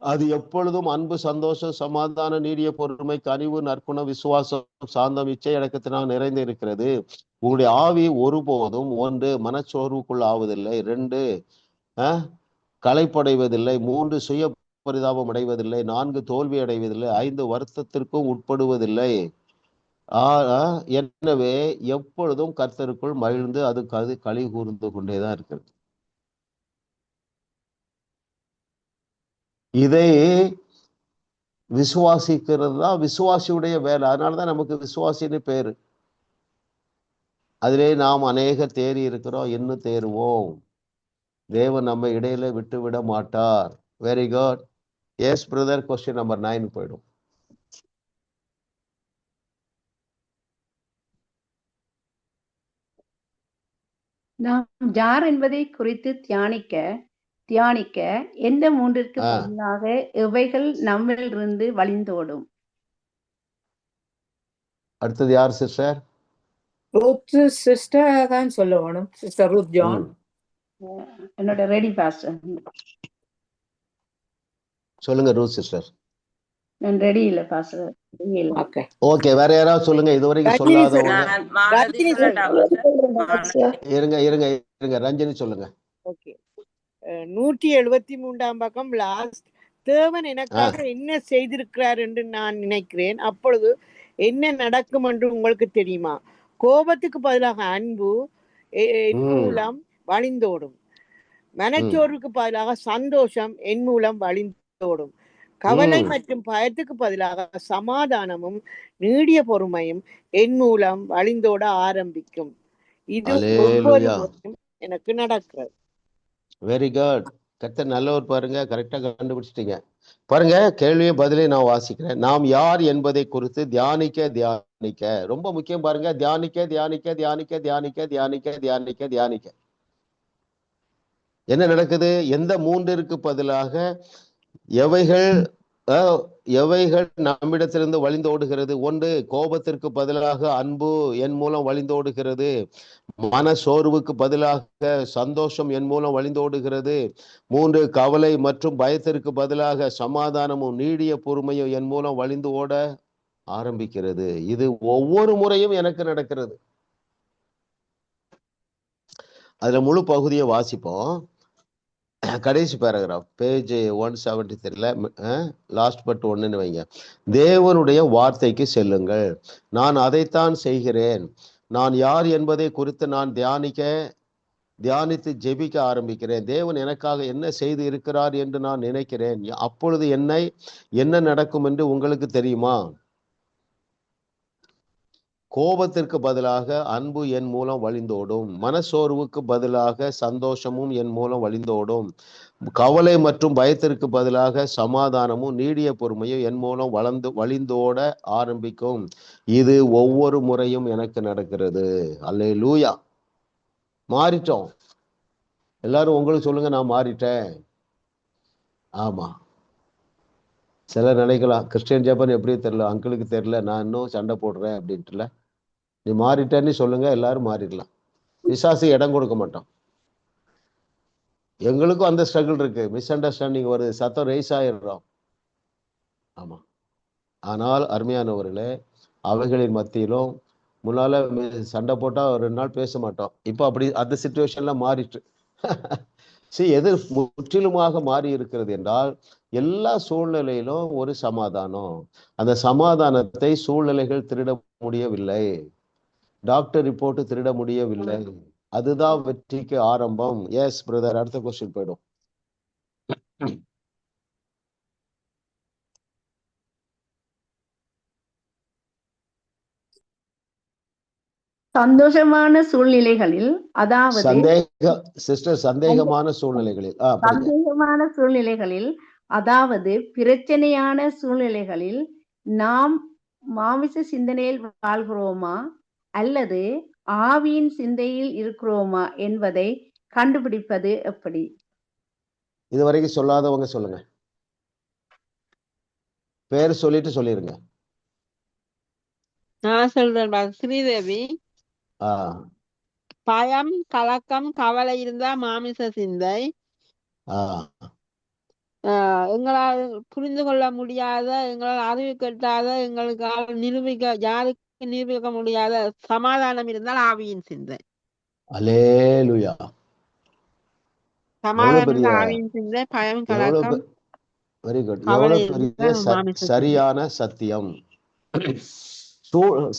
Speaker 1: அது எப்பொழுதும் அன்பு, சந்தோஷம், சமாதானம், நீடிய பொறுமை, கனிவு, நற்குணம், விசுவாசம், சாந்தம், இச்சை அடக்கத்தினால் நிறைந்து இருக்கிறது. உங்களுடைய ஆவி ஒருபோதும் 1 மனச்சோர்வுக்குள் ஆவதில்லை, 2 களைப்படைவதில்லை, 3 சுய பரிதாபம் அடைவதில்லை, 4 தோல்வி அடைவதில்லை, 5 வருத்தத்திற்கும் உட்படுவதில்லை. எனவே எப்பொழுதும் கர்த்தருக்குள் மகிழ்ந்து அது களி கூர்ந்து கொண்டேதான் இருக்கிறது. இதை விசுவாசிக்கிறது தான் விசுவாசியுடைய வேலை. அதனாலதான் நமக்கு விசுவாசின்னு பேரு. அதிலே நாம் அநேக தேறி இருக்கிறோம், இன்னும் தேறுவோம். தேவன் நம்ம இடையில விட்டு விட மாட்டார். Very good. Yes brother, question number 9 போயிடும்.
Speaker 4: நாம் யார் என்பதை குறித்து தியானிக்க எந்த 3ற்கு பதிலாக எவைகள் நம்மிலிருந்து வழிந்தோடும்?
Speaker 1: அடுத்தது யார் சிஸ்டர்?
Speaker 10: ரூத் சிஸ்டர் தான் சொல்லணும். Sister Ruth John.
Speaker 4: என்னோட ரெடி பாஸ்டர்.
Speaker 1: சொல்லுங்க ரூத் சிஸ்டர்.
Speaker 4: நான் ரெடி இல்ல பாஸ்டர்.
Speaker 1: ஓகே, வேற யாராவது சொல்லுங்க. இதுவரைக்கும் சொல்லாதவங்க. இருங்க ரஞ்சினி சொல்லுங்க.
Speaker 9: ஓகே, 173ஆம் பக்கம் லாஸ்ட். தேவன் எனக்காக என்ன செய்திருக்கிறார் என்று நான் நினைக்கிறேன், அப்பொழுது என்ன நடக்கும் என்று உங்களுக்கு தெரியுமா? கோபத்துக்கு பதிலாக அன்பு மூலம் வழிந்தோடும்.
Speaker 13: மனச்சோர்வுக்கு பதிலாக சந்தோஷம் என் மூலம் வழிந்தோடும். கவலை மற்றும் பயத்துக்கு பதிலாக சமாதானமும் நீடிய பொறுமையும் என் மூலம் வழிந்தோட ஆரம்பிக்கும். இது ஒவ்வொரு முறையும் எனக்கு நடக்கிறது.
Speaker 1: Very good. கர்த்தர் நல்லவர் பாருங்க, கரெக்டா கண்டுபிடிச்சிட்டீங்க பாருங்க. கேள்வியும் பதிலையும் நான் வாசிக்கிறேன். நாம் யார் என்பதை குறித்து தியானிக்க தியானிக்க, ரொம்ப முக்கியம் பாருங்க. தியானிக்க தியானிக்க தியானிக்க தியானிக்க தியானிக்க தியானிக்க தியானிக்க என்ன நடக்குது? எந்த மூன்றிற்கு பதிலாக எவைகள் நம்மிடத்திலிருந்து வழிந்தோடுகிறது? ஒன்று, கோபத்திற்கு பதிலாக அன்பு என் மூலம் வழிந்தோடுகிறது. மன சோர்வுக்கு பதிலாக சந்தோஷம் என் மூலம் வழிந்தோடுகிறது. 3, கவலை மற்றும் பயத்திற்கு பதிலாக சமாதானமும் நீடிய பொறுமையும் என் மூலம் வழிந்து ஓட ஆரம்பிக்கிறது. இது ஒவ்வொரு முறையும் எனக்கு நடக்கிறது. அதுல முழு பகுதியை வாசிப்போம். கடைசி பேராகிராஃப், பேஜ் 173ல லாஸ்ட் பட் 1ன்னு வைங்க. தேவனுடைய வார்த்தைக்கு செல்லுங்கள், நான் அதைத்தான் செய்கிறேன். நான் யார் என்பதை குறித்து நான் தியானித்து ஜெபிக்க ஆரம்பிக்கிறேன். தேவன் எனக்காக என்ன செய்து இருக்கிறார் என்று நான் நினைக்கிறேன். அப்பொழுது என்ன நடக்கும் என்று உங்களுக்கு தெரியுமா? கோபத்திற்கு பதிலாக அன்பு என் மூலம் வழிந்தோடும். மனசோர்வுக்கு பதிலாக சந்தோஷமும் என் மூலம் வழிந்தோடும். கவலை மற்றும் பயத்திற்கு பதிலாக சமாதானமும் நீடிய பொறுமையும் என் மூலம் வழிந்தோட ஆரம்பிக்கும். இது ஒவ்வொரு முறையும் எனக்கு நடக்கிறது. அல்லேலூயா. மாறிட்டோம். எல்லாரும் உங்களுக்கு சொல்லுங்க, நான் மாறிட்டேன். ஆமா. சிலர் நினைக்கலாம், கிறிஸ்டியன் ஜெபன் எப்படி தெரியல, அங்கிளுக்கு தெரியல, நான் இன்னும் சண்டை போடுறேன் அப்படின்ட்டுல. நீ மாறிட்டேன்னு சொல்லுங்க, எல்லாரும் மாறிடலாம். பிசாசு இடம் கொடுக்க மாட்டோம். எங்களுக்கும் அந்த ஸ்ட்ரகிள் இருக்கு, மிஸ் அண்டர்ஸ்டாண்டிங் வருது, சத்தம் ரைஸ் ஆயிடுறோம். ஆமா. ஆனால் அருமையானவர்களே, அவைகளின் மத்தியிலும் முன்னால சண்டை போட்டா 2 நாள் பேச மாட்டோம். இப்போ அப்படி அந்த சிச்சுவேஷன்ல மாறிட்டு எது முற்றிலுமாக மாறி இருக்கிறது என்றால், எல்லா சூழ்நிலையிலும் ஒரு சமாதானம். அந்த சமாதானத்தை சூழ்நிலைகள் திருட முடியவில்லை, டாக்டர் ரிப்போர்ட் திருட முடியவில்லை. அதுதான் வெற்றிக்கு ஆரம்பம். எஸ் பிரதர், அடுத்த கொஸ்டின் போயிடும்.
Speaker 4: சந்தோஷமான சூழ்நிலைகளில், அதாவது
Speaker 1: சந்தேகமான சூழ்நிலைகளில்,
Speaker 4: சந்தேகமான சூழ்நிலைகளில், அதாவது பிரச்சனையான சூழ்நிலைகளில் நாம் மாமிச சிந்தனையில் வாழ்கிறோமா அல்லது ஆவியின் சிந்தையில் இருக்கிறோமா என்பதை கண்டுபிடிப்பது எப்படி?
Speaker 1: இதுவரைக்கும் சொல்லாதவங்க சொல்லுங்க. பேர் சொல்லிட்டு சொல்லிருங்க.
Speaker 9: நான் சொல்றேன். ஸ்ரீதேவி. பயம், கலக்கம், கவலை இருந்தா மாமிச சிந்தை. எங்களால் புரிந்து கொள்ள முடியாத, எங்களால் அறிவு கட்டாத, எங்களுக்கு யாருக்கு நிரூபிக்க முடியாத சமாதானம் இருந்தால் ஆவியின் சிந்தை.
Speaker 1: அல்லேலூயா.
Speaker 9: சமாதானம் ஆவியின் சிந்தை, பயம், கலக்கம்.
Speaker 1: Very good. எவ்வளவு பெரிய சரியான சத்தியம்.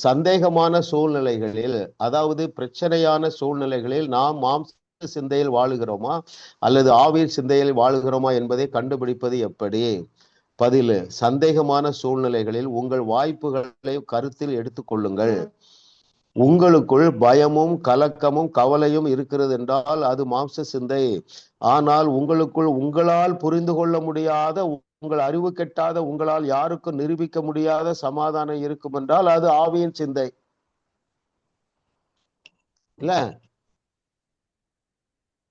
Speaker 1: சந்தேகமான சூழ்நிலைகளில், அதாவது பிரச்சனையான சூழ்நிலைகளில் நாம் மாம்ச சிந்தையில் வாழுகிறோமா அல்லது ஆவியின் சிந்தையில் வாழுகிறோமா என்பதை கண்டுபிடிப்பது எப்படி? பதில், சந்தேகமான சூழ்நிலைகளில் உங்கள் வாய்ப்புகளை கருத்தில் எடுத்துக்கொள்ளுங்கள். உங்களுக்குள் பயமும் கலக்கமும் கவலையும் இருக்கிறது என்றால் அது மாம்ச சிந்தை. ஆனால் உங்களுக்குள் உங்களால் புரிந்து கொள்ள முடியாத, உங்கள் அறிவு கெட்டாத, உங்களால் யாருக்கும் நிரூபிக்க முடியாத சமாதானம் இருக்கும் என்றால் அது ஆவியின் சிந்தை. இல்ல?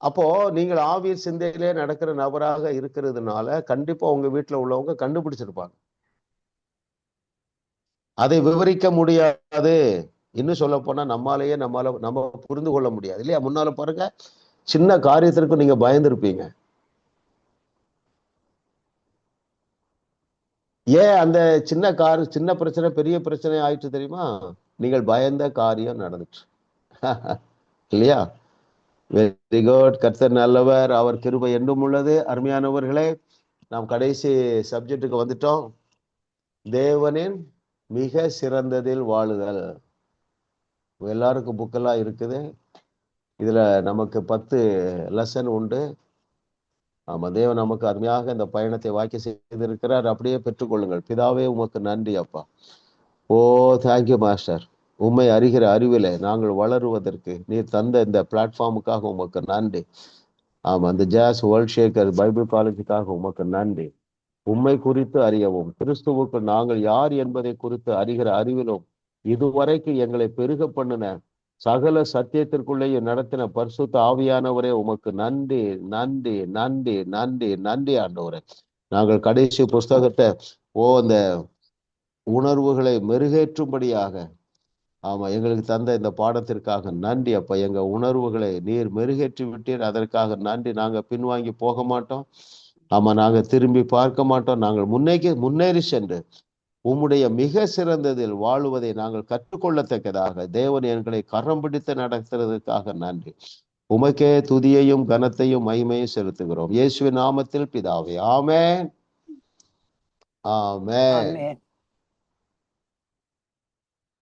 Speaker 1: அப்போ நீங்கள் ஆவியின் சிந்தையிலே நடக்கிற நபராக இருக்கிறதுனால கண்டிப்பா உங்க வீட்டுல உள்ளவங்க கண்டுபிடிச்சிருப்பாங்க. அதை விவரிக்க முடியாது. இன்னும் சொல்ல போனா நம்ம புரிந்து கொள்ள முடியாது இல்லையா? முன்னால பாருங்க, சின்ன காரியத்திற்கு நீங்க பயந்துருப்பீங்க. ஏன் அந்த சின்ன பிரச்சனை பெரிய பிரச்சனை ஆயிடுச்சு தெரியுமா? நீங்கள் பயந்த காரியம் நடந்துச்சு இல்லையா? Very good. கர்த்தர் நல்லவர், அவர் கிருபை என்றும் உள்ளது. அருமையானவர்களே, நாம் கடைசி சப்ஜெக்டுக்கு வந்துட்டோம். தேவனின் மிக சிறந்ததில் வாழுதல். எல்லாருக்கும் புக்கெல்லாம் இருக்குது. இதுல நமக்கு 10 லெசன் உண்டு. ஆமா, தேவன் நமக்கு அருமையாக இந்த பயணத்தை வாக்கி செய்திருக்கிறார். அப்படியே பெற்றுக்கொள்ளுங்கள். பிதாவே உமக்கு நன்றி அப்பா. ஓ தேங்க்யூ மாஸ்டர். உண்மை அறிகிற அறிவில நாங்கள் வளருவதற்கு நீர் தந்த இந்த பிளாட்ஃபார்முக்காக உமக்கு நன்றி. ஆமா, இந்த ஜாஸ் வேர்ல்ட் ஷேக்கர் பைபிள் காலேஜுக்காக உமக்கு நன்றி. உண்மை குறித்து அறியவும் கிறிஸ்துவுக்கு நாங்கள் யார் என்பதை குறித்து அறிகிற அறிவிலும் இதுவரைக்கும் எங்களை பெருக பண்ணின சகல சத்தியத்திற்குள்ளேயே நடத்தின பரிசுத்த ஆவியானவரே உமக்கு நன்றி நன்றி நன்றி நன்றி நன்றி ஆண்டவரே. நாங்கள் கடைசி புஸ்தகத்தை இந்த உணர்வுகளை மெருகேற்றும்படியாக ஆமா எங்களுக்கு தந்த இந்த பாடத்திற்காக நன்றி அப்பா. எங்க உணர்வுகளை நீர் மெருகேற்றி விட்டீர், அதற்காக நன்றி. நாங்க பின்வாங்கி போக மாட்டோம். ஆமா, நாங்க திரும்பி பார்க்க மாட்டோம். நாங்கள் முன்னேறி சென்று உம்முடைய மிக சிறந்ததில் வாழுவதை நாங்கள் கற்றுக்கொள்ளத்தக்கதாக தேவன் எங்களை கரம் பிடித்து நடத்துறதுக்காக நன்றி. உமக்கே துதியையும் கனத்தையும் மகிமையும் செலுத்துகிறோம். இயேசுவின் நாமத்தில் பிதாவே, ஆமென் ஆமென்.